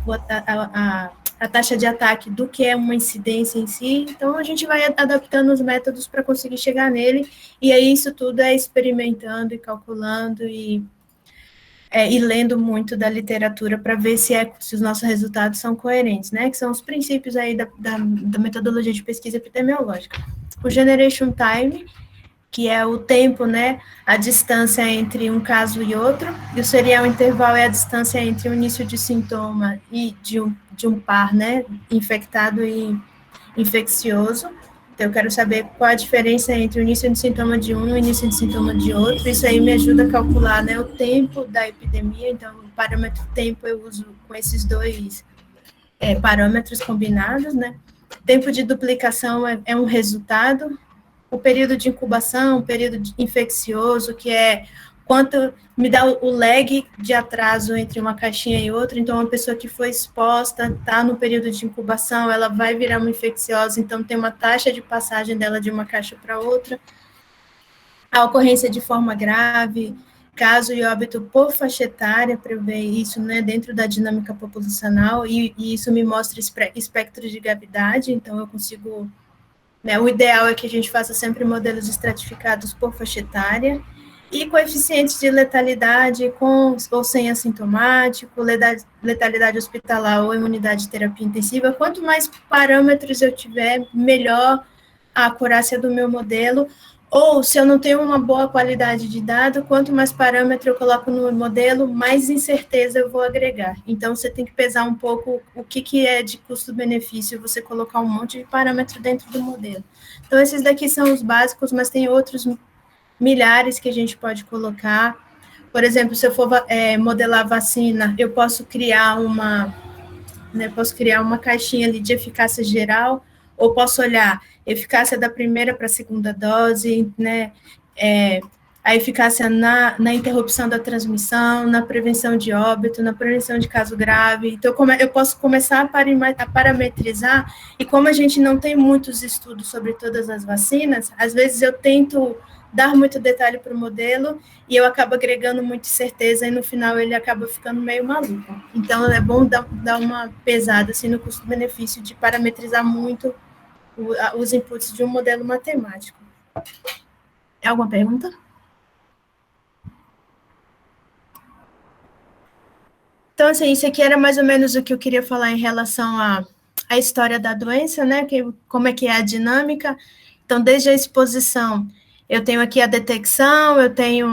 a taxa de ataque do que uma incidência em si. Então, a gente vai adaptando os métodos para conseguir chegar nele, e aí isso tudo é experimentando e calculando e lendo muito da literatura para ver se os nossos resultados são coerentes, né? Que são os princípios aí da metodologia de pesquisa epidemiológica. O generation time, que é o tempo, né, a distância entre um caso e outro, e o serial interval é a distância entre o início de sintoma e de um par, né, infectado infeccioso. Então, eu quero saber qual a diferença entre o início de sintoma de um e o início de sintoma de outro. Isso aí me ajuda a calcular, né, o tempo da epidemia. Então, o parâmetro tempo eu uso com esses dois parâmetros combinados, né? Tempo de duplicação é um resultado. O período de incubação, o período infeccioso, que é quanto me dá o lag de atraso entre uma caixinha e outra. Então, uma pessoa que foi exposta, está no período de incubação, ela vai virar uma infecciosa, então tem uma taxa de passagem dela de uma caixa para outra. A ocorrência de forma grave, caso e óbito por faixa etária, para eu ver isso, né, dentro da dinâmica populacional, e isso me mostra espectro de gravidade, então eu consigo... Né, o ideal é que a gente faça sempre modelos estratificados por faixa etária, e coeficientes de letalidade com ou sem assintomático, letalidade hospitalar ou imunidade de terapia intensiva. Quanto mais parâmetros eu tiver, melhor a acurácia do meu modelo. Ou, se eu não tenho uma boa qualidade de dado, quanto mais parâmetro eu coloco no modelo, mais incerteza eu vou agregar. Então, você tem que pesar um pouco o que é de custo-benefício você colocar um monte de parâmetro dentro do modelo. Então, esses daqui são os básicos, mas tem outros milhares que a gente pode colocar. Por exemplo, se eu for modelar vacina, eu posso criar uma caixinha ali de eficácia geral, ou posso olhar eficácia da primeira para a segunda dose, né, a eficácia na interrupção da transmissão, na prevenção de óbito, na prevenção de caso grave. Então, eu posso começar a parametrizar, e como a gente não tem muitos estudos sobre todas as vacinas, às vezes eu tento dar muito detalhe para o modelo, e eu acabo agregando muita certeza, e no final ele acaba ficando meio maluco. Então, é bom dar uma pesada assim, no custo-benefício de parametrizar muito os inputs de um modelo matemático. Alguma pergunta? Então, assim, isso aqui era mais ou menos o que eu queria falar em relação à história da doença, né? Como é que é a dinâmica. Então, desde a exposição, eu tenho aqui a detecção, eu tenho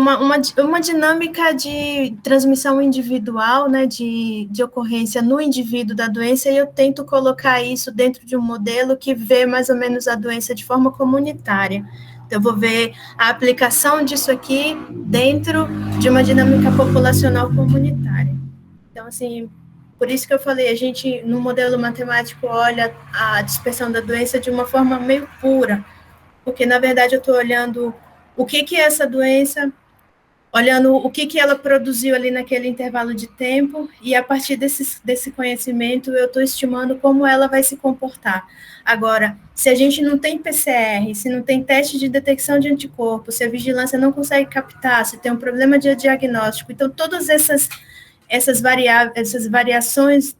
uma dinâmica de transmissão individual, né, de ocorrência no indivíduo da doença, e eu tento colocar isso dentro de um modelo que vê mais ou menos a doença de forma comunitária. Então, eu vou ver a aplicação disso aqui dentro de uma dinâmica populacional comunitária. Então, assim, por isso que eu falei, a gente, no modelo matemático, olha a dispersão da doença de uma forma meio pura, porque, na verdade, eu estou olhando o que é essa doença, olhando o que ela produziu ali naquele intervalo de tempo, e a partir desse conhecimento eu estou estimando como ela vai se comportar. Agora, se a gente não tem PCR, se não tem teste de detecção de anticorpos, se a vigilância não consegue captar, se tem um problema de diagnóstico, então todas essas variações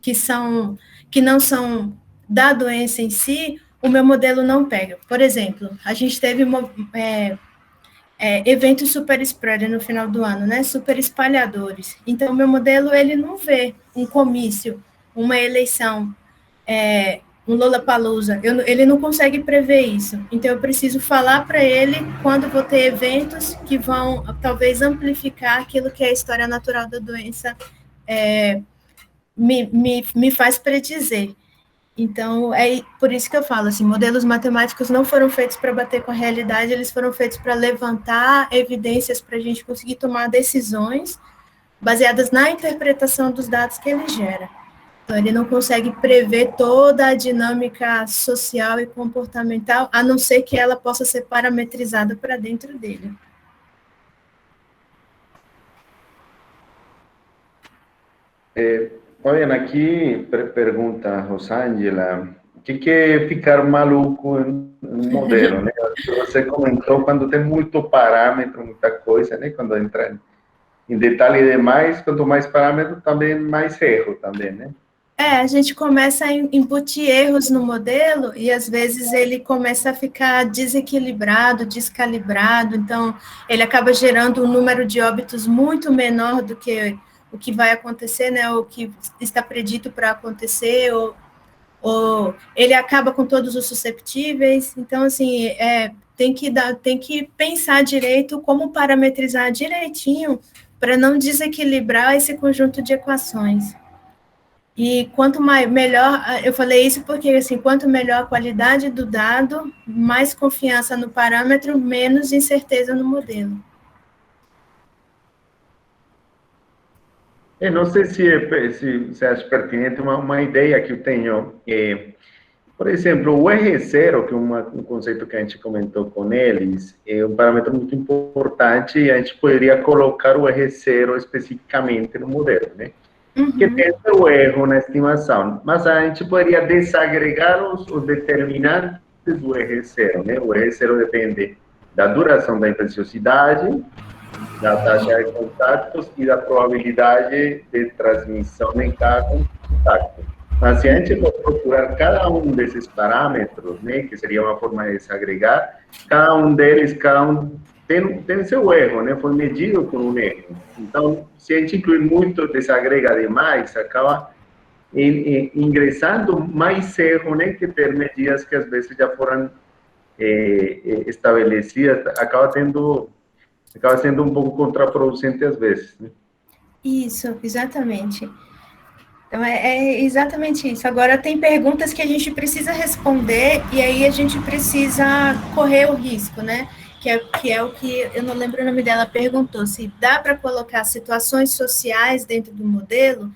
que não são da doença em si, o meu modelo não pega. Por exemplo, a gente teve eventos super spreader no final do ano, né? Super espalhadores. Então, o meu modelo, ele não vê um comício, uma eleição, um Lollapalooza. Ele não consegue prever isso. Então, eu preciso falar para ele quando vou ter eventos que vão, talvez, amplificar aquilo que é a história natural da doença me faz predizer. Então, é por isso que eu falo, assim, modelos matemáticos não foram feitos para bater com a realidade, eles foram feitos para levantar evidências para a gente conseguir tomar decisões baseadas na interpretação dos dados que ele gera. Então, ele não consegue prever toda a dinâmica social e comportamental, a não ser que ela possa ser parametrizada para dentro dele. Olha, aqui pergunta Rosângela, o que é ficar maluco em um modelo, né? Você comentou quando tem muito parâmetro, muita coisa, né? Quando entra em detalhe demais, quanto mais parâmetro, também mais erro também, né? A gente começa a embutir erros no modelo, e às vezes ele começa a ficar desequilibrado, descalibrado, então ele acaba gerando um número de óbitos muito menor do que o que vai acontecer, né, o que está predito para acontecer, ou ele acaba com todos os susceptíveis. Então, assim, tem que pensar direito como parametrizar direitinho para não desequilibrar esse conjunto de equações. E quanto melhor, eu falei isso porque, assim, quanto melhor a qualidade do dado, mais confiança no parâmetro, menos incerteza no modelo. Eu não sei se você acha pertinente uma ideia que eu tenho. Por exemplo, o R0, que é um conceito que a gente comentou com eles, é um parâmetro muito importante e a gente poderia colocar o R0 especificamente no modelo, né? Que tem o erro na estimação, mas a gente poderia desagregar os determinantes do R0, né? O R0 depende da duração da infecciosidade, da taxa de contatos e da probabilidade de transmissão em cada contato. Mas se a gente for procurar cada um desses parâmetros, né, que seria uma forma de desagregar, cada um deles, tem seu erro, né, foi medido com um erro. Então, se a gente incluir muito, desagrega demais, acaba ingressando mais erro, né, que ter medidas que às vezes já foram estabelecidas, acaba sendo um pouco contraproducente às vezes, né? Isso, exatamente. Então, é exatamente isso. Agora, tem perguntas que a gente precisa responder e aí a gente precisa correr o risco, né? Que é o que, eu não lembro o nome dela, perguntou se dá para colocar situações sociais dentro do modelo.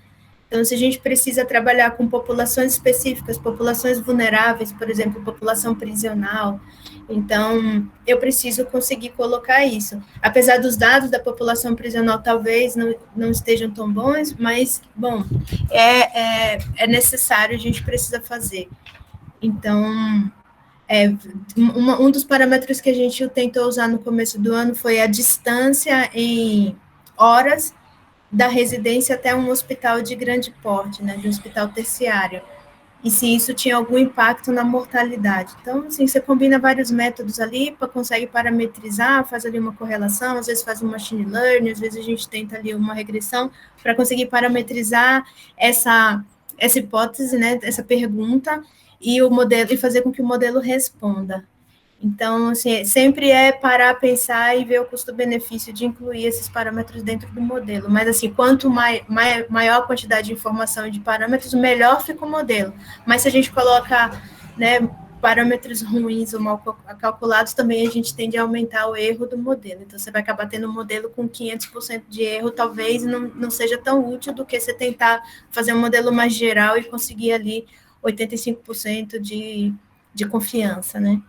Então, se a gente precisa trabalhar com populações específicas, populações vulneráveis, por exemplo, população prisional, então eu preciso conseguir colocar isso. Apesar dos dados da população prisional talvez não estejam tão bons, mas, bom, é necessário, a gente precisa fazer. Então, um dos parâmetros que a gente tentou usar no começo do ano foi a distância em horas da residência até um hospital de grande porte, né, de um hospital terciário, e se isso tinha algum impacto na mortalidade. Então, assim, você combina vários métodos ali, consegue parametrizar, faz ali uma correlação, às vezes faz um machine learning, às vezes a gente tenta ali uma regressão para conseguir parametrizar essa hipótese, né, essa pergunta, e o modelo, e fazer com que o modelo responda. Então, assim, sempre parar, pensar e ver o custo-benefício de incluir esses parâmetros dentro do modelo. Mas, assim, quanto maior a quantidade de informação e de parâmetros, melhor fica o modelo. Mas se a gente coloca, né, parâmetros ruins ou mal calculados, também a gente tende a aumentar o erro do modelo. Então, você vai acabar tendo um modelo com 500% de erro, talvez não seja tão útil do que você tentar fazer um modelo mais geral e conseguir ali 85% de confiança, né?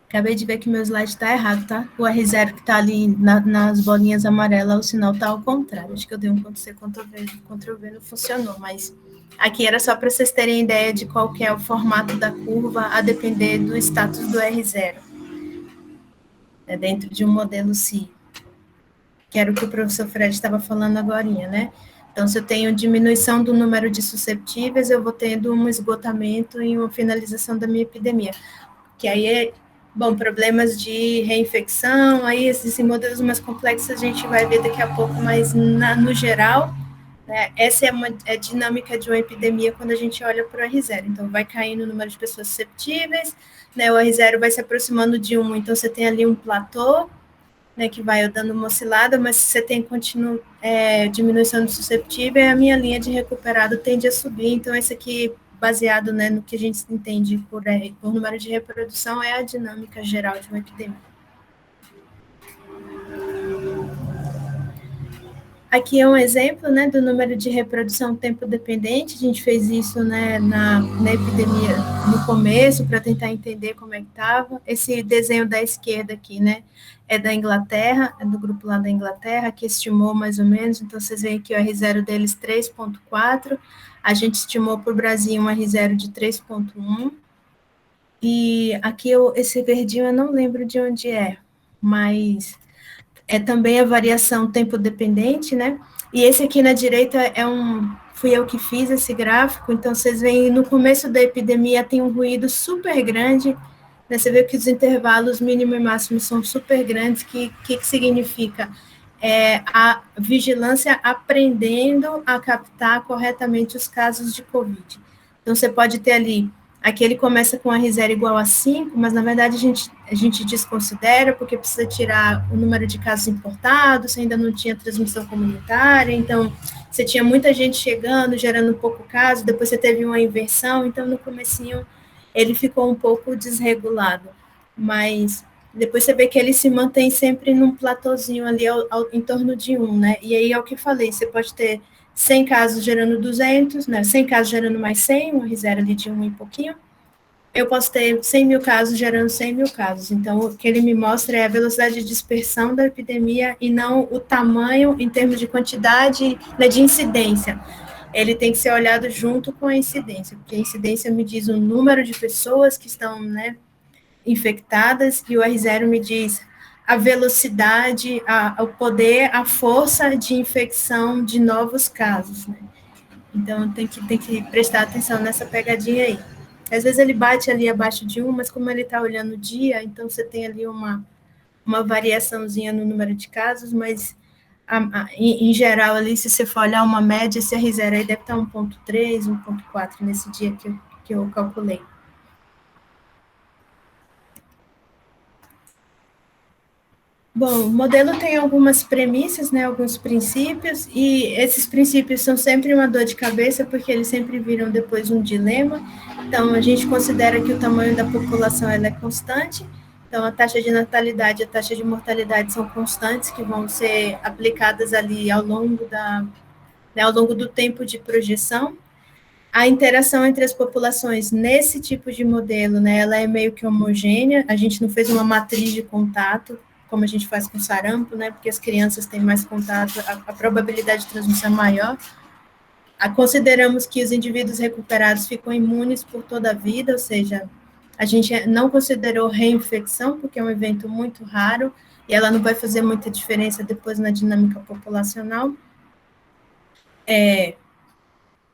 Acabei de ver que meu slide está errado, tá? O R0 que está ali nas bolinhas amarelas, o sinal está ao contrário. Acho que eu dei um Ctrl+C, Ctrl+V, não funcionou, mas aqui era só para vocês terem ideia de qual que é o formato da curva, a depender do status do R0. É dentro de um modelo CI, que era o que o professor Fred estava falando agora, né? Então, se eu tenho diminuição do número de susceptíveis, eu vou tendo um esgotamento e uma finalização da minha epidemia. Que aí bom, problemas de reinfecção, aí esses modelos mais complexos a gente vai ver daqui a pouco, mas no geral, né, essa é a dinâmica de uma epidemia quando a gente olha para o R0. Então, vai caindo o número de pessoas susceptíveis, né, o R0 vai se aproximando de 1, então você tem ali um platô, né, que vai dando uma oscilada, mas se você tem diminuição de susceptível, a minha linha de recuperado tende a subir, então esse aqui baseado, né, no que a gente entende por número de reprodução, é a dinâmica geral de uma epidemia. Aqui é um exemplo, né, do número de reprodução tempo dependente. A gente fez isso, né, na epidemia no começo, para tentar entender como é que estava. Esse desenho da esquerda aqui, né, é da Inglaterra, é do grupo lá da Inglaterra, que estimou mais ou menos. Então, vocês veem aqui o R0 deles 3,4. A gente estimou para o Brasil um R0 de 3,1. E aqui, esse verdinho, eu não lembro de onde é, mas é também a variação tempo dependente, né? E esse aqui na direita fui eu que fiz esse gráfico, então vocês veem, no começo da epidemia tem um ruído super grande, né? Você vê que os intervalos mínimo e máximo são super grandes, que significa? A vigilância aprendendo a captar corretamente os casos de Covid. Então, você pode ter ali Aqui ele começa com R0 igual a 5, mas na verdade a gente desconsidera, porque precisa tirar o número de casos importados, ainda não tinha transmissão comunitária, então você tinha muita gente chegando, gerando pouco caso, depois você teve uma inversão, então no comecinho ele ficou um pouco desregulado, mas depois você vê que ele se mantém sempre num platôzinho ali em torno de 1, né? E aí é o que eu falei, você pode ter 100 casos gerando 200, né? 100 casos gerando mais 100, um R0 ali de 1 e pouquinho. Eu posso ter 100 mil casos gerando 100 mil casos. Então, o que ele me mostra é a velocidade de dispersão da epidemia e não o tamanho em termos de quantidade, né, de incidência. Ele tem que ser olhado junto com a incidência, porque a incidência me diz o número de pessoas que estão, né, infectadas, e o R0 me diz a velocidade, o poder, a força de infecção de novos casos, né? Então, tem que prestar atenção nessa pegadinha aí. Às vezes ele bate ali abaixo de 1, mas como ele está olhando o dia, então você tem ali uma variaçãozinha no número de casos, mas em geral ali, se você for olhar uma média, esse R0 aí deve estar 1.3, 1.4 nesse dia que eu calculei. Bom, o modelo tem algumas premissas, né, alguns princípios, e esses princípios são sempre uma dor de cabeça, porque eles sempre viram depois um dilema. Então, a gente considera que o tamanho da população ela é constante, então a taxa de natalidade e a taxa de mortalidade são constantes, que vão ser aplicadas ali ao longo do tempo de projeção. A interação entre as populações nesse tipo de modelo, né, ela é meio que homogênea, a gente não fez uma matriz de contato, como a gente faz com sarampo, né, porque as crianças têm mais contato, a probabilidade de transmissão é maior. Consideramos que os indivíduos recuperados ficam imunes por toda a vida, ou seja, a gente não considerou reinfecção, porque é um evento muito raro, e ela não vai fazer muita diferença depois na dinâmica populacional.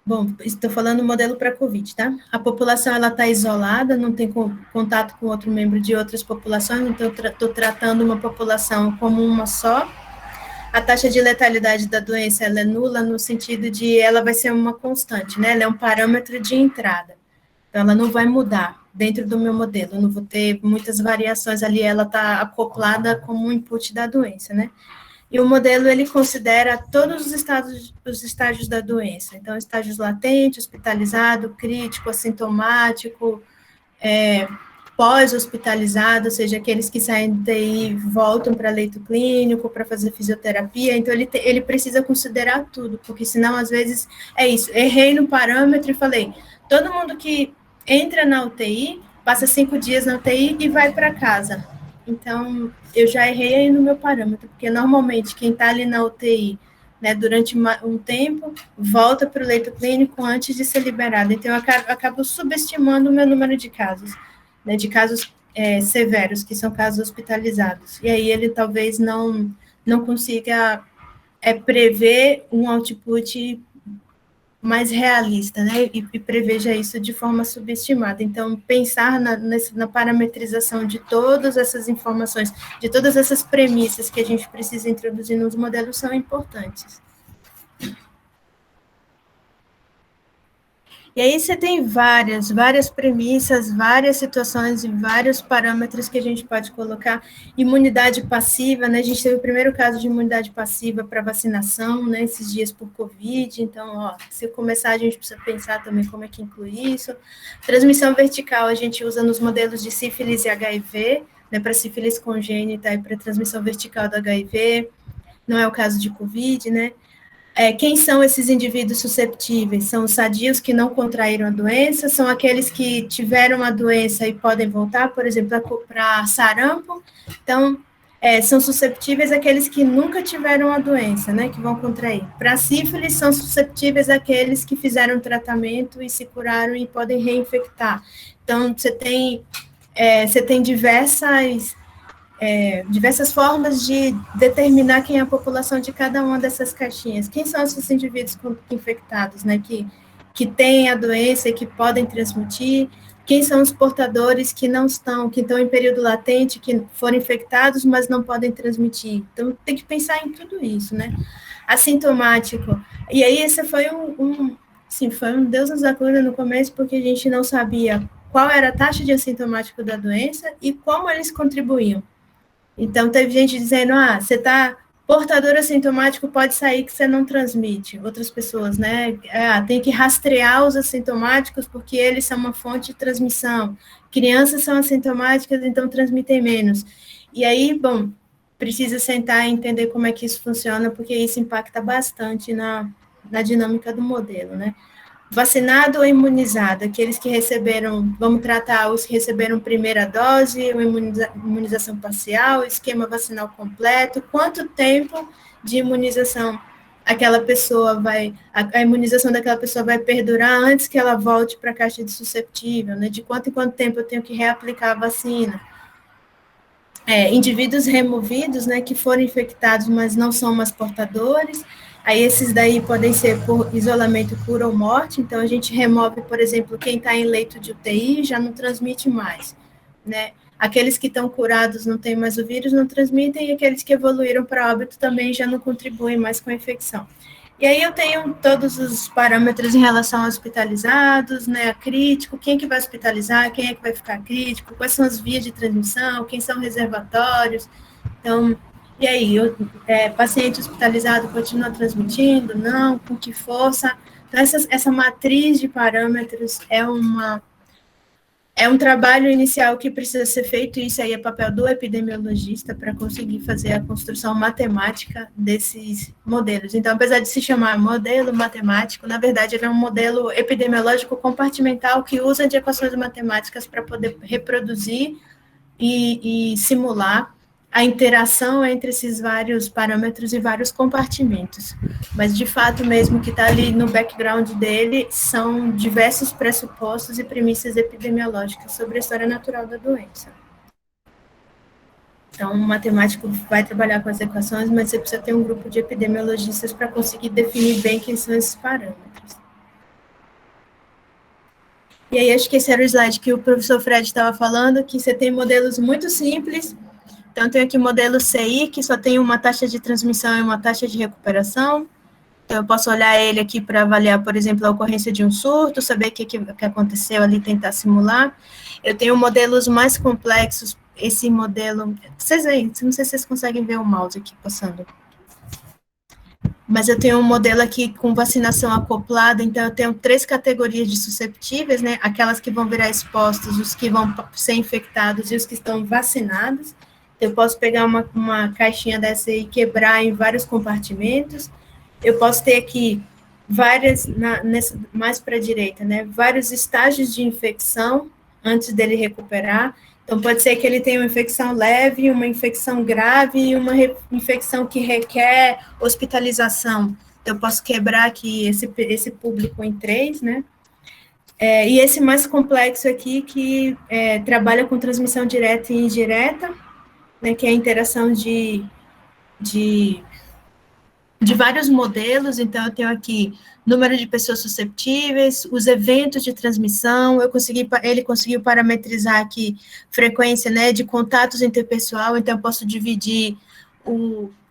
Bom, estou falando modelo para COVID, tá? A população, ela está isolada, não tem contato com outro membro de outras populações, então estou tratando uma população como uma só. A taxa de letalidade da doença, ela é nula no sentido de ela vai ser uma constante, né? Ela é um parâmetro de entrada. Então, ela não vai mudar dentro do meu modelo, eu não vou ter muitas variações ali, ela está acoplada como um input da doença, né? E o modelo, ele considera todos os estágios da doença. Então, estágios latentes, hospitalizado, crítico, assintomático, pós-hospitalizado, ou seja, aqueles que saem daí voltam para leito clínico, para fazer fisioterapia. Então, ele precisa considerar tudo, porque senão, às vezes, é isso. Errei no parâmetro e falei, todo mundo que entra na UTI, passa 5 dias na UTI e vai para casa. Então, eu já errei aí no meu parâmetro, porque normalmente quem está ali na UTI, né, durante um tempo, volta para o leito clínico antes de ser liberado. Então, eu acabo subestimando o meu número de casos, né, de casos severos, que são casos hospitalizados. E aí ele talvez não consiga prever um output mais realista, né, e preveja isso de forma subestimada. Então, pensar na parametrização de todas essas informações, de todas essas premissas que a gente precisa introduzir nos modelos são importantes. E aí você tem várias premissas, várias situações e vários parâmetros que a gente pode colocar. Imunidade passiva, né? A gente teve o primeiro caso de imunidade passiva para vacinação, né? Esses dias por Covid. Então, ó, se começar, a gente precisa pensar também como é que inclui isso. Transmissão vertical, a gente usa nos modelos de sífilis e HIV, né? Para sífilis congênita e para transmissão vertical do HIV. Não é o caso de Covid, né? Quem são esses indivíduos susceptíveis? São os sadios que não contraíram a doença, são aqueles que tiveram a doença e podem voltar, por exemplo, para sarampo. Então, são susceptíveis aqueles que nunca tiveram a doença, né, que vão contrair. Para sífilis, são susceptíveis aqueles que fizeram tratamento e se curaram e podem reinfectar. Então, você tem diversas formas de determinar quem é a população de cada uma dessas caixinhas. Quem são esses indivíduos infectados, né, que têm a doença e que podem transmitir? Quem são os portadores que estão em período latente, que foram infectados, mas não podem transmitir? Então, tem que pensar em tudo isso, né? Assintomático. E aí, esse foi foi um Deus nos acuda no começo, porque a gente não sabia qual era a taxa de assintomático da doença e como eles contribuíam. Então, teve gente dizendo, você está portador assintomático, pode sair que você não transmite. Outras pessoas, né? Tem que rastrear os assintomáticos porque eles são uma fonte de transmissão. Crianças são assintomáticas, então transmitem menos. E aí, bom, precisa sentar e entender como é que isso funciona, porque isso impacta bastante na dinâmica do modelo, né? Vacinado ou imunizado, aqueles que receberam, vamos tratar os que receberam primeira dose, imunização parcial, esquema vacinal completo, quanto tempo de imunização aquela pessoa a imunização daquela pessoa vai perdurar antes que ela volte para a caixa de susceptível, né? De quanto em quanto tempo eu tenho que reaplicar a vacina. Indivíduos removidos, né, que foram infectados, mas não são mais portadores. Aí esses daí podem ser por isolamento, cura ou morte. Então a gente remove, por exemplo, quem está em leito de UTI já não transmite mais, né? Aqueles que estão curados não têm mais o vírus, não transmitem, e aqueles que evoluíram para óbito também já não contribuem mais com a infecção. E aí eu tenho todos os parâmetros em relação a hospitalizados, né, a crítico, quem que vai hospitalizar, quem é que vai ficar crítico, quais são as vias de transmissão, quem são reservatórios. Então, e aí, paciente hospitalizado continua transmitindo? Não? Com que força? Então, essa matriz de parâmetros é um trabalho inicial que precisa ser feito, e isso aí é papel do epidemiologista para conseguir fazer a construção matemática desses modelos. Então, apesar de se chamar modelo matemático, na verdade, ele é um modelo epidemiológico compartimental que usa de equações matemáticas para poder reproduzir e simular a interação entre esses vários parâmetros e vários compartimentos. Mas, de fato, mesmo que está ali no background dele, são diversos pressupostos e premissas epidemiológicas sobre a história natural da doença. Então, o matemático vai trabalhar com as equações, mas você precisa ter um grupo de epidemiologistas para conseguir definir bem quem são esses parâmetros. E aí, acho que esse era o slide que o professor Fred estava falando, que você tem modelos muito simples. Então, eu tenho aqui o modelo CI, que só tem uma taxa de transmissão e uma taxa de recuperação. Então, eu posso olhar ele aqui para avaliar, por exemplo, a ocorrência de um surto, saber o que aconteceu ali, tentar simular. Eu tenho modelos mais complexos. Esse modelo... Vocês veem, não sei se vocês conseguem ver o mouse aqui passando. Mas eu tenho um modelo aqui com vacinação acoplada, então eu tenho 3 categorias de susceptíveis, né? Aquelas que vão virar expostos, os que vão ser infectados e os que estão vacinados. Eu posso pegar uma caixinha dessa e quebrar em vários compartimentos. Eu posso ter aqui várias, mais para a direita, né? Vários estágios de infecção antes dele recuperar. Então, pode ser que ele tenha uma infecção leve, uma infecção grave e uma infecção que requer hospitalização. Então, eu posso quebrar aqui esse público em 3, né? E esse mais complexo aqui, que trabalha com transmissão direta e indireta, né, que é a interação de vários modelos. Então, eu tenho aqui número de pessoas susceptíveis, os eventos de transmissão, ele conseguiu parametrizar aqui frequência, né, de contatos interpessoal. Então, eu posso dividir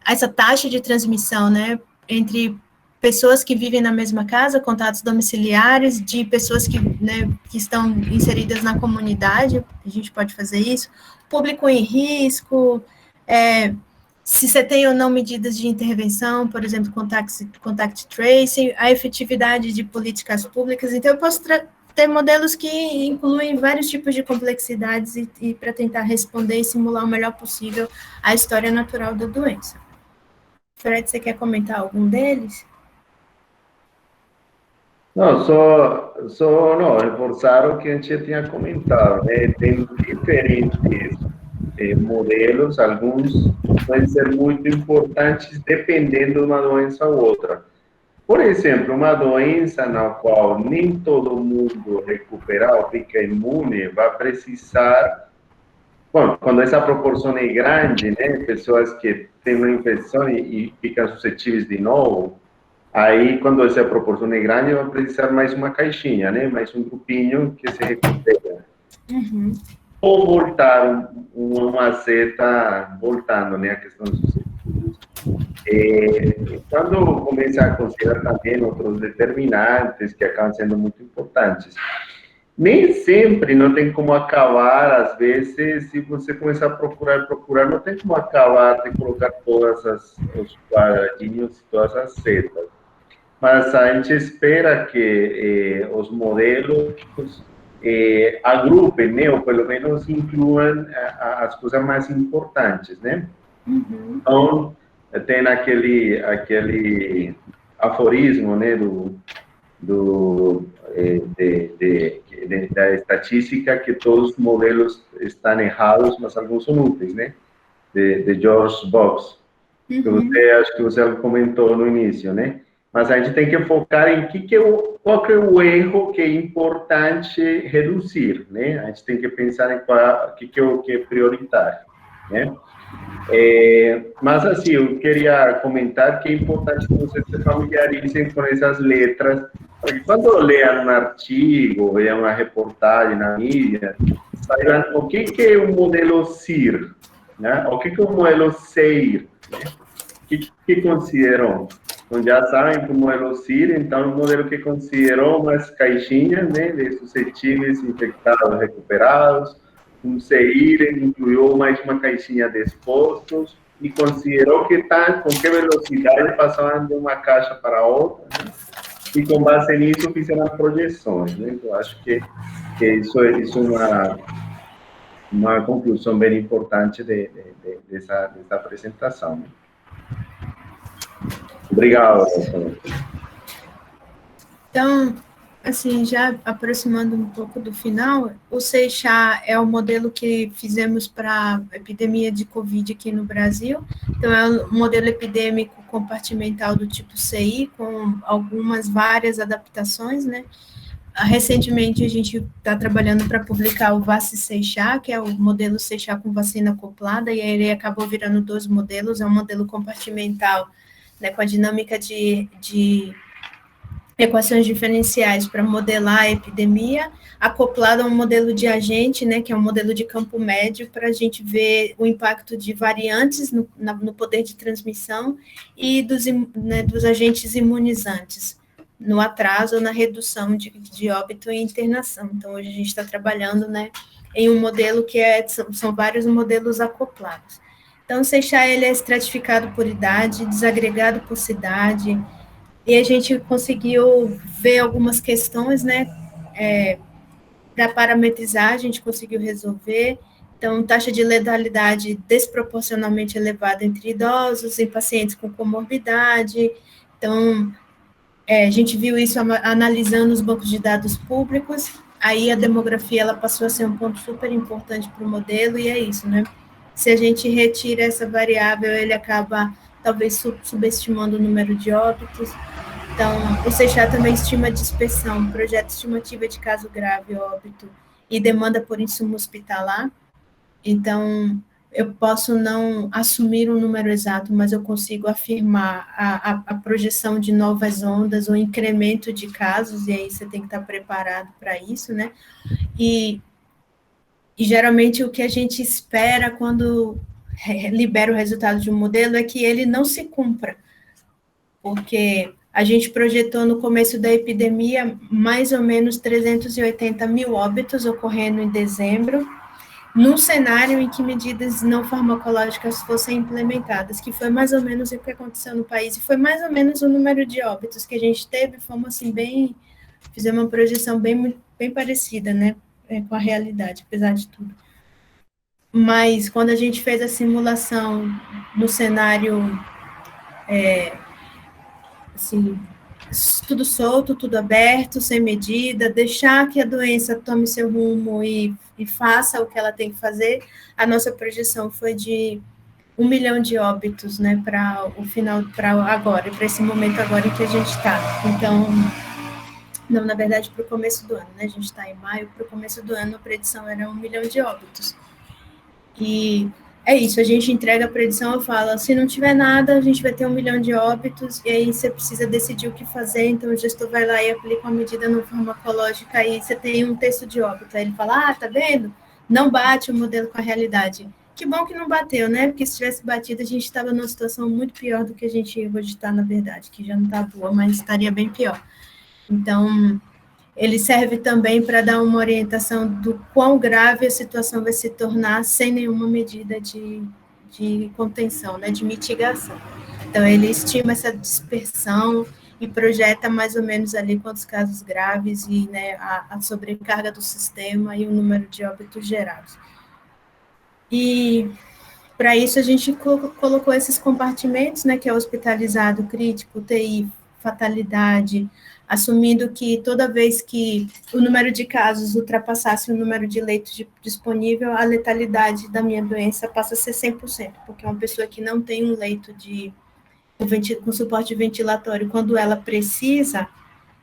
essa taxa de transmissão, né, entre pessoas que vivem na mesma casa, contatos domiciliares, de pessoas que estão inseridas na comunidade, a gente pode fazer isso, público em risco, se você tem ou não medidas de intervenção, por exemplo, contact tracing, a efetividade de políticas públicas. Então, eu posso ter modelos que incluem vários tipos de complexidades e para tentar responder e simular o melhor possível a história natural da doença. Fred, você quer comentar algum deles? Não, só reforçar o que a gente tinha comentado, né? Tem diferentes modelos, alguns podem ser muito importantes dependendo de uma doença ou outra. Por exemplo, uma doença na qual nem todo mundo recuperar ou fica imune, vai precisar, bom, quando essa proporção é grande, né, pessoas que têm uma infecção e ficam suscetíveis de novo, aí, quando essa proporção é grande, vai precisar mais uma caixinha, né? Mais um grupinho que se recupera. Uhum. Ou voltar uma seta, voltando, né? A questão dos suscetíveis. Quando começa a considerar também outros determinantes que acabam sendo muito importantes. nem sempre não tem como acabar, às vezes, se você começar a procurar, não tem como acabar de colocar os quadradinhos e todas as setas. Mas a gente espera que os modelos agrupem, né, ou pelo menos incluam as coisas mais importantes, né? Então, tem aquele aforismo, né, da estatística que todos os modelos estão errados, mas alguns são úteis, né? De George Box, que acho que você comentou no início, né? Mas a gente tem que focar em qual que é o erro que é importante reduzir, né? A gente tem que pensar em o que é prioritário, né? Mas, assim, eu queria comentar que é importante que vocês se familiarizem com essas letras, porque quando leiam um artigo, leiam uma reportagem na mídia, saibam o que é o modelo CIR, né? O que é o modelo CEIR, né? O que considerou? Então, já sabem que o modelo CIR, então, é um modelo que considerou umas caixinhas, né, de suscetíveis, infectados, recuperados. Um CEIR incluiu mais uma caixinha de expostos e considerou com que velocidade passavam de uma caixa para outra, né? E com base nisso fizeram as projeções, né? Então, acho que isso é uma conclusão bem importante dessa apresentação, né? Obrigado. Então, assim, já aproximando um pouco do final, o Seixá é o modelo que fizemos para a epidemia de Covid aqui no Brasil. Então, é um modelo epidêmico compartimental do tipo CI, com várias adaptações, né? Recentemente, a gente está trabalhando para publicar o VAC-Seixá, que é o modelo Seixá com vacina acoplada, e aí ele acabou virando 2 modelos, é um modelo compartimental, né, com a dinâmica de equações diferenciais para modelar a epidemia, acoplado a um modelo de agente, né, que é um modelo de campo médio, para a gente ver o impacto de variantes no poder de transmissão e dos agentes imunizantes, no atraso ou na redução de óbito e internação. Então, hoje a gente está trabalhando, né, em um modelo que são vários modelos acoplados. Então, o Seixá, ele é estratificado por idade, desagregado por cidade, e a gente conseguiu ver algumas questões, né, para parametrizar, a gente conseguiu resolver. Então, taxa de letalidade desproporcionalmente elevada entre idosos, em pacientes com comorbidade. Então, a gente viu isso analisando os bancos de dados públicos, aí a demografia ela passou a ser um ponto super importante para o modelo, e é isso, né? Se a gente retira essa variável, ele acaba talvez subestimando o número de óbitos. Então, o Seixá também estima dispersão, projeto estimativa de caso grave, óbito e demanda por insumo hospitalar. Então, eu posso não assumir um número exato, mas eu consigo afirmar a projeção de novas ondas, o incremento de casos, e aí você tem que estar preparado para isso, né? E geralmente o que a gente espera quando libera o resultado de um modelo é que ele não se cumpra, porque a gente projetou no começo da epidemia mais ou menos 380 mil óbitos ocorrendo em dezembro, num cenário em que medidas não farmacológicas fossem implementadas, que foi mais ou menos o que aconteceu no país, e foi mais ou menos o número de óbitos que a gente teve, fomos assim fizemos uma projeção bem parecida, né, com a realidade, apesar de tudo. Mas quando a gente fez a simulação no cenário, assim, tudo solto, tudo aberto, sem medida, deixar que a doença tome seu rumo e faça o que ela tem que fazer, a nossa projeção foi de 1 milhão de óbitos, né, para o final, para agora, para esse momento agora em que a gente está. Então, não, na verdade, para o começo do ano, né, a gente está em maio, para o começo do ano a predição era 1 milhão de óbitos. E é isso, a gente entrega a predição, eu falo, se não tiver nada, a gente vai ter 1 milhão de óbitos, e aí você precisa decidir o que fazer, então o gestor vai lá e aplica uma medida não farmacológica, aí você tem um texto de óbito, aí ele fala, tá vendo? Não bate o modelo com a realidade. Que bom que não bateu, né? Porque se tivesse batido, a gente estava numa situação muito pior do que a gente hoje está, na verdade, que já não está boa, mas estaria bem pior. Então, ele serve também para dar uma orientação do quão grave a situação vai se tornar sem nenhuma medida de contenção, né, de mitigação. Então, ele estima essa dispersão e projeta mais ou menos ali quantos casos graves e, né, a sobrecarga do sistema e o número de óbitos gerados. E, para isso, a gente colocou esses compartimentos, né, que é hospitalizado, crítico, UTI, fatalidade, assumindo que toda vez que o número de casos ultrapassasse o número de leitos disponível, a letalidade da minha doença passa a ser 100%, porque uma pessoa que não tem um leito com suporte ventilatório, quando ela precisa,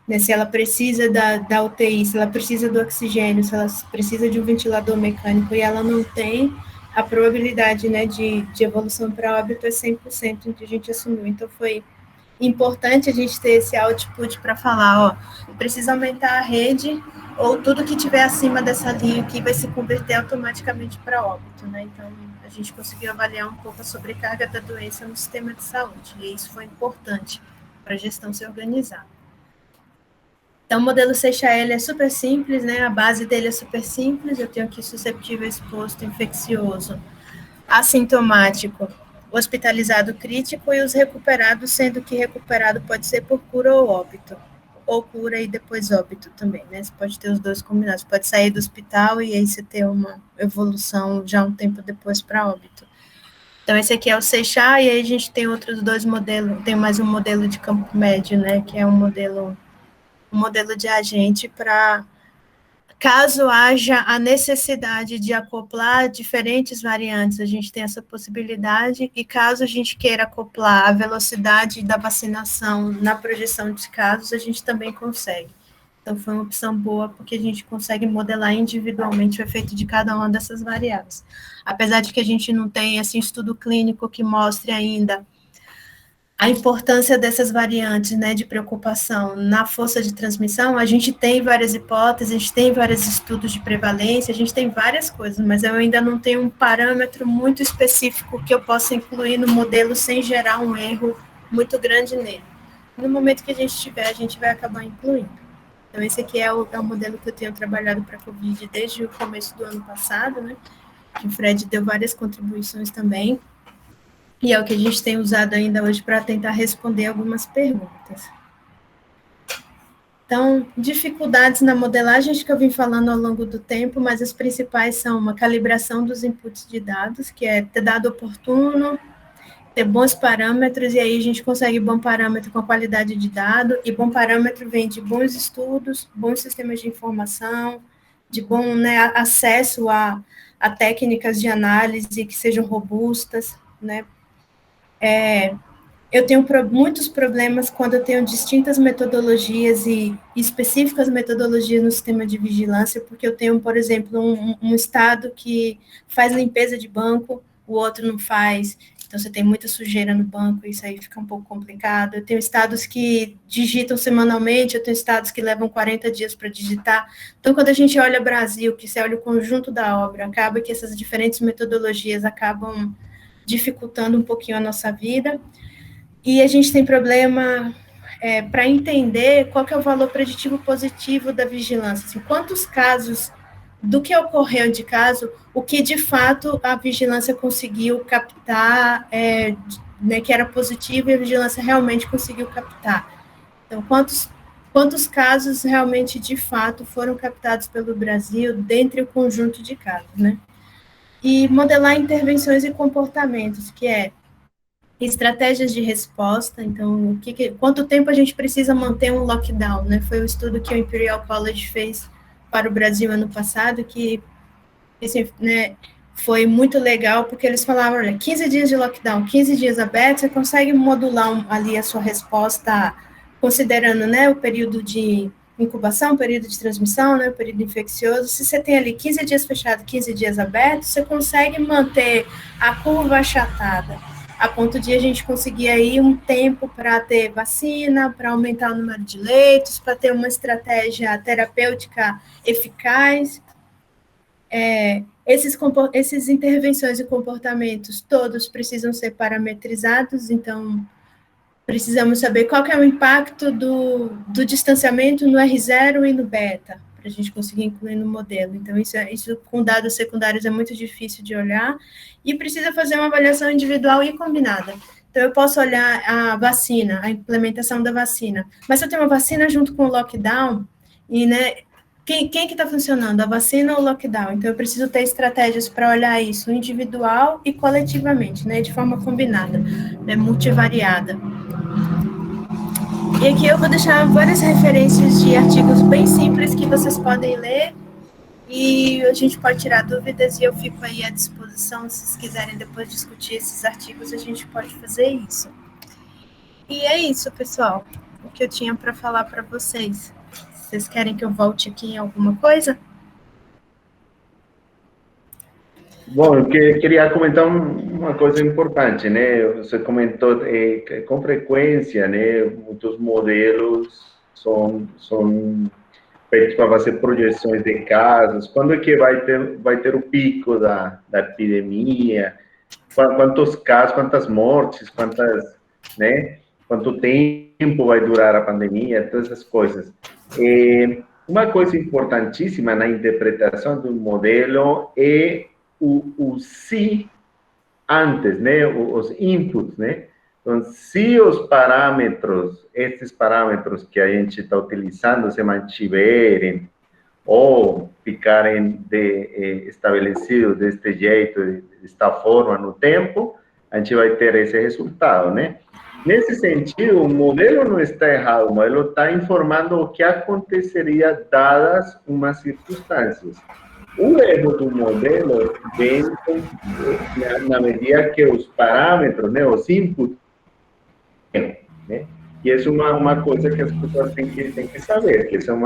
né, se ela precisa da UTI, se ela precisa do oxigênio, se ela precisa de um ventilador mecânico e ela não tem, a probabilidade, né, de evolução para óbito é 100% que a gente assumiu. Então, foi importante a gente ter esse output para falar, precisa aumentar a rede, ou tudo que tiver acima dessa linha aqui vai se converter automaticamente para óbito, né? Então, a gente conseguiu avaliar um pouco a sobrecarga da doença no sistema de saúde, e isso foi importante para a gestão ser organizada. Então, o modelo Seychelles é super simples, né? A base dele é super simples, eu tenho aqui susceptível, exposto, infeccioso, assintomático, hospitalizado crítico e os recuperados, sendo que recuperado pode ser por cura ou óbito, ou cura e depois óbito também, né? Você pode ter os dois combinados, pode sair do hospital e aí você ter uma evolução já um tempo depois para óbito. Então, esse aqui é o Seychelles, e aí a gente tem outros dois modelos, tem mais um modelo de campo médio, né, que é um modelo de agente para, caso haja a necessidade de acoplar diferentes variantes, a gente tem essa possibilidade, e caso a gente queira acoplar a velocidade da vacinação na projeção de casos, a gente também consegue. Então, foi uma opção boa, porque a gente consegue modelar individualmente o efeito de cada uma dessas variáveis. Apesar de que a gente não tem, assim, estudo clínico que mostre ainda a importância dessas variantes, né, de preocupação na força de transmissão, a gente tem várias hipóteses, a gente tem vários estudos de prevalência, a gente tem várias coisas, mas eu ainda não tenho um parâmetro muito específico que eu possa incluir no modelo sem gerar um erro muito grande nele. No momento que a gente tiver, a gente vai acabar incluindo. Então, esse aqui é o modelo que eu tenho trabalhado para a COVID desde o começo do ano passado, né, que o Fred deu várias contribuições também, e é o que a gente tem usado ainda hoje para tentar responder algumas perguntas. Então, dificuldades na modelagem, acho que eu vim falando ao longo do tempo, mas as principais são uma calibração dos inputs de dados, que é ter dado oportuno, ter bons parâmetros, e aí a gente consegue bom parâmetro com a qualidade de dado, e bom parâmetro vem de bons estudos, bons sistemas de informação, de bom, né, acesso a técnicas de análise que sejam robustas, né. Eu tenho muitos problemas quando eu tenho distintas metodologias e específicas metodologias no sistema de vigilância, porque eu tenho, por exemplo, um estado que faz limpeza de banco, o outro não faz, então você tem muita sujeira no banco, isso aí fica um pouco complicado. Eu tenho estados que digitam semanalmente, eu tenho estados que levam 40 dias para digitar. Então, quando a gente olha Brasil, que você olha o conjunto da obra, acaba que essas diferentes metodologias acabam dificultando um pouquinho a nossa vida. E a gente tem problema para entender qual que é o valor preditivo positivo da vigilância. Assim, quantos casos do que ocorreu de caso, o que de fato a vigilância conseguiu captar, né, que era positivo, e a vigilância realmente conseguiu captar. Então, quantos casos realmente, de fato, foram captados pelo Brasil dentre o conjunto de casos, né? E modelar intervenções e comportamentos, que é estratégias de resposta. Então, quanto tempo a gente precisa manter um lockdown, né? Foi o estudo que o Imperial College fez para o Brasil ano passado, que assim, né, foi muito legal, porque eles falavam, olha, 15 dias de lockdown, 15 dias aberto, você consegue modular ali a sua resposta, considerando, né, o período de incubação, o período de transmissão, né, o período infeccioso. Se você tem ali 15 dias fechado, 15 dias aberto, você consegue manter a curva achatada, a ponto de a gente conseguir aí um tempo para ter vacina, para aumentar o número de leitos, para ter uma estratégia terapêutica eficaz. Esses intervenções e comportamentos todos precisam ser parametrizados, então precisamos saber qual que é o impacto do distanciamento no R0 e no beta, para a gente conseguir incluir no modelo. Então, isso com dados secundários é muito difícil de olhar, e precisa fazer uma avaliação individual e combinada. Então, eu posso olhar a vacina, a implementação da vacina, mas se eu tenho uma vacina junto com o lockdown, e, né, quem que está funcionando, a vacina ou o lockdown? Então, eu preciso ter estratégias para olhar isso individual e coletivamente, né, de forma combinada, né, multivariada. E aqui eu vou deixar várias referências de artigos bem simples que vocês podem ler, e a gente pode tirar dúvidas, e eu fico aí à disposição, se vocês quiserem depois discutir esses artigos, a gente pode fazer isso. E é isso, pessoal, o que eu tinha para falar para vocês. Vocês querem que eu volte aqui em alguma coisa? Bom, eu queria comentar uma coisa importante, né? Você comentou com frequência, né? Muitos modelos são feitos para fazer projeções de casos. Quando é que vai ter o pico da epidemia? Quantos casos, quantas mortes, né? Quanto tempo vai durar a pandemia? Todas essas coisas. Uma coisa importantíssima na interpretação do modelo é o se antes, né? Os inputs, né? Então, se os parâmetros, esses parâmetros que a gente está utilizando se mantiverem ou ficarem estabelecidos deste jeito, desta forma no tempo, a gente vai ter esse resultado, né? Nesse sentido, o modelo não está errado, o modelo está informando o que aconteceria dadas umas circunstâncias. O erro do modelo vem na medida que os parâmetros, né, os inputs, né? E isso é uma coisa que as pessoas têm que saber, que isso é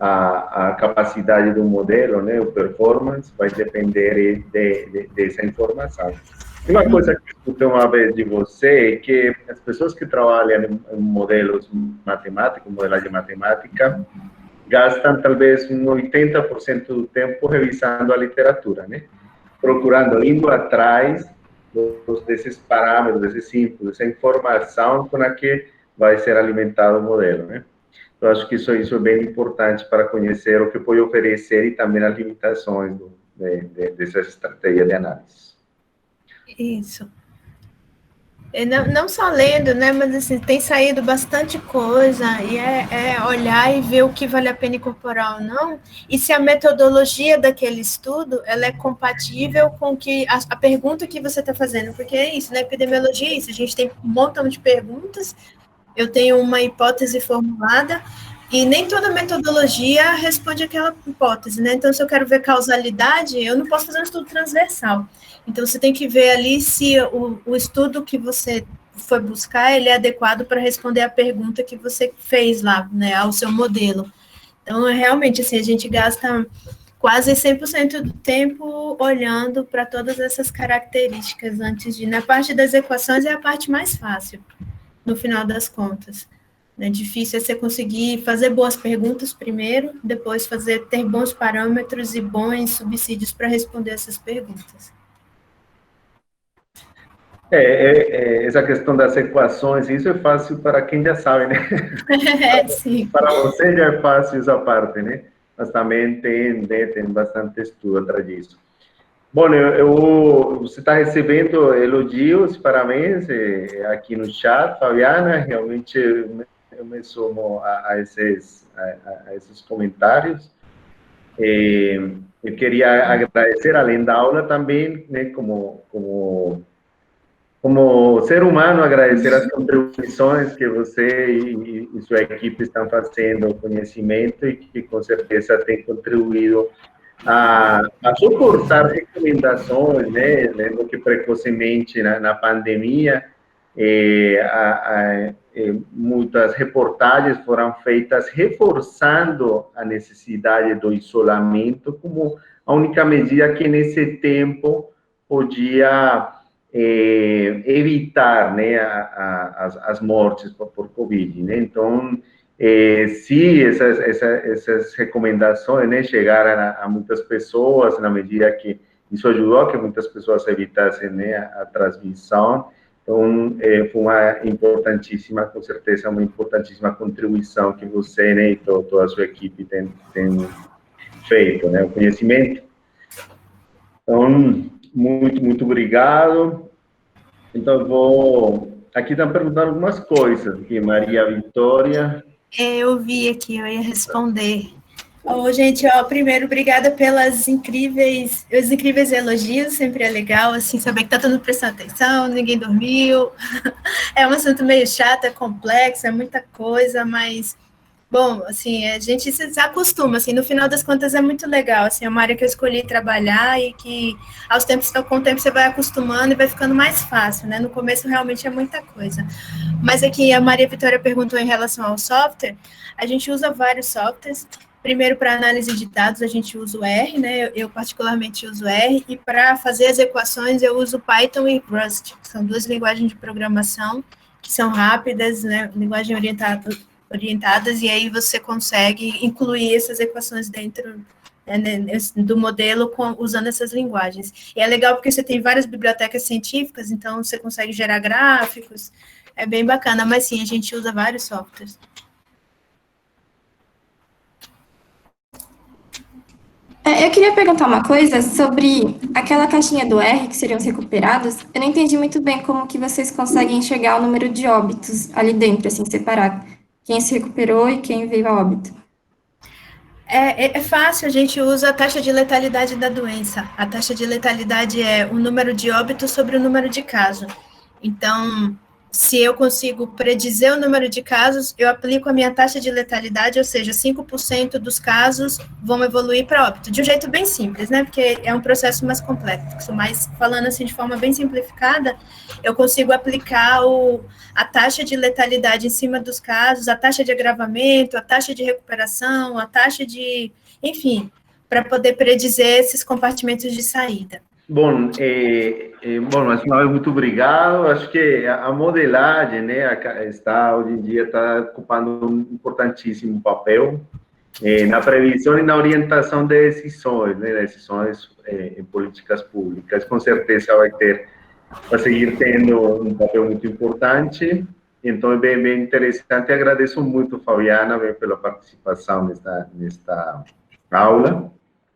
a capacidade do modelo, né, o performance, vai depender dessa informação. Uma coisa que eu escutei uma vez de você é que as pessoas que trabalham em modelos matemáticos, modelagem matemática, gastam talvez 80% do tempo revisando a literatura, né? Procurando, indo atrás desses parâmetros, desses inputs, dessa informação com a que vai ser alimentado o modelo, né? Eu acho que isso é bem importante para conhecer o que pode oferecer e também as limitações dessas estratégias de análise. Isso. Não só lendo, né, mas assim, tem saído bastante coisa, e é olhar e ver o que vale a pena incorporar ou não, e se a metodologia daquele estudo, ela é compatível com a pergunta que você está fazendo, porque é isso, né, epidemiologia é isso, a gente tem um montão de perguntas, eu tenho uma hipótese formulada, e nem toda metodologia responde aquela hipótese, né, então se eu quero ver causalidade, eu não posso fazer um estudo transversal. Então, você tem que ver ali se o estudo que você foi buscar, ele é adequado para responder a pergunta que você fez lá, né, ao seu modelo. Então, realmente, assim, a gente gasta quase 100% do tempo olhando para todas essas características antes de... Na parte das equações é a parte mais fácil, no final das contas. É difícil você conseguir fazer boas perguntas primeiro, depois ter bons parâmetros e bons subsídios para responder essas perguntas. Essa questão das equações, isso é fácil para quem já sabe, né? Sim. Para você já é fácil essa parte, né? Mas também tem bastante estudo atrás disso. Bom, você está recebendo elogios, parabéns aqui no chat, Fabiana, realmente eu me somo a esses comentários. Eu queria agradecer, além da aula, também, né, como ser humano, agradecer as contribuições que você e sua equipe estão fazendo, o conhecimento, e que com certeza tem contribuído a suportar recomendações, né, lembro que precocemente na pandemia, muitas reportagens foram feitas reforçando a necessidade do isolamento como a única medida que nesse tempo podia evitar, né, as mortes por Covid, né? Então, se essas recomendações, né, chegaram a muitas pessoas, na medida que isso ajudou a que muitas pessoas evitassem, né, a transmissão, Então, foi uma importantíssima, com certeza, uma importantíssima contribuição que você, né, e toda a sua equipe tem feito, né, o conhecimento. Então, muito obrigado. Então, aqui estão perguntando algumas coisas, aqui, Maria Vitória. Eu vi aqui, eu ia responder. Gente, primeiro, obrigada pelas incríveis elogios, sempre é legal, assim, saber que tá todo mundo prestando atenção, ninguém dormiu. É um assunto meio chato, é complexo, é muita coisa, mas, bom, assim, a gente se acostuma, assim, no final das contas é muito legal, assim, é uma área que eu escolhi trabalhar e que, com o tempo você vai acostumando e vai ficando mais fácil, né? No começo realmente é muita coisa. Mas aqui a Maria Vitória perguntou em relação ao software, a gente usa vários softwares. Primeiro, para análise de dados, a gente usa o R, né? Eu particularmente uso R, e para fazer as equações, eu uso Python e Rust, que são duas linguagens de programação que são rápidas, né? Linguagem orientadas, e aí você consegue incluir essas equações dentro, né, do modelo usando essas linguagens. E é legal porque você tem várias bibliotecas científicas, então você consegue gerar gráficos, é bem bacana, mas sim, a gente usa vários softwares. Eu queria perguntar uma coisa sobre aquela caixinha do R, que seriam os recuperados. Eu não entendi muito bem como que vocês conseguem enxergar o número de óbitos ali dentro, assim, separar quem se recuperou e quem veio a óbito. É fácil, a gente usa a taxa de letalidade da doença. A taxa de letalidade é o número de óbitos sobre o número de casos. Então, se eu consigo predizer o número de casos, eu aplico a minha taxa de letalidade, ou seja, 5% dos casos vão evoluir para óbito, de um jeito bem simples, né? Porque é um processo mais complexo, mas falando assim de forma bem simplificada, eu consigo aplicar a taxa de letalidade em cima dos casos, a taxa de agravamento, a taxa de recuperação, a taxa de, enfim, para poder predizer esses compartimentos de saída. Bom, mais uma vez, muito obrigado. Acho que a modelagem, né, hoje em dia está ocupando um importantíssimo papel na previsão e na orientação de decisões, né, decisões em políticas públicas. Com certeza vai seguir tendo um papel muito importante. Então, é bem interessante. Agradeço muito, Fabiana, pela participação nesta aula.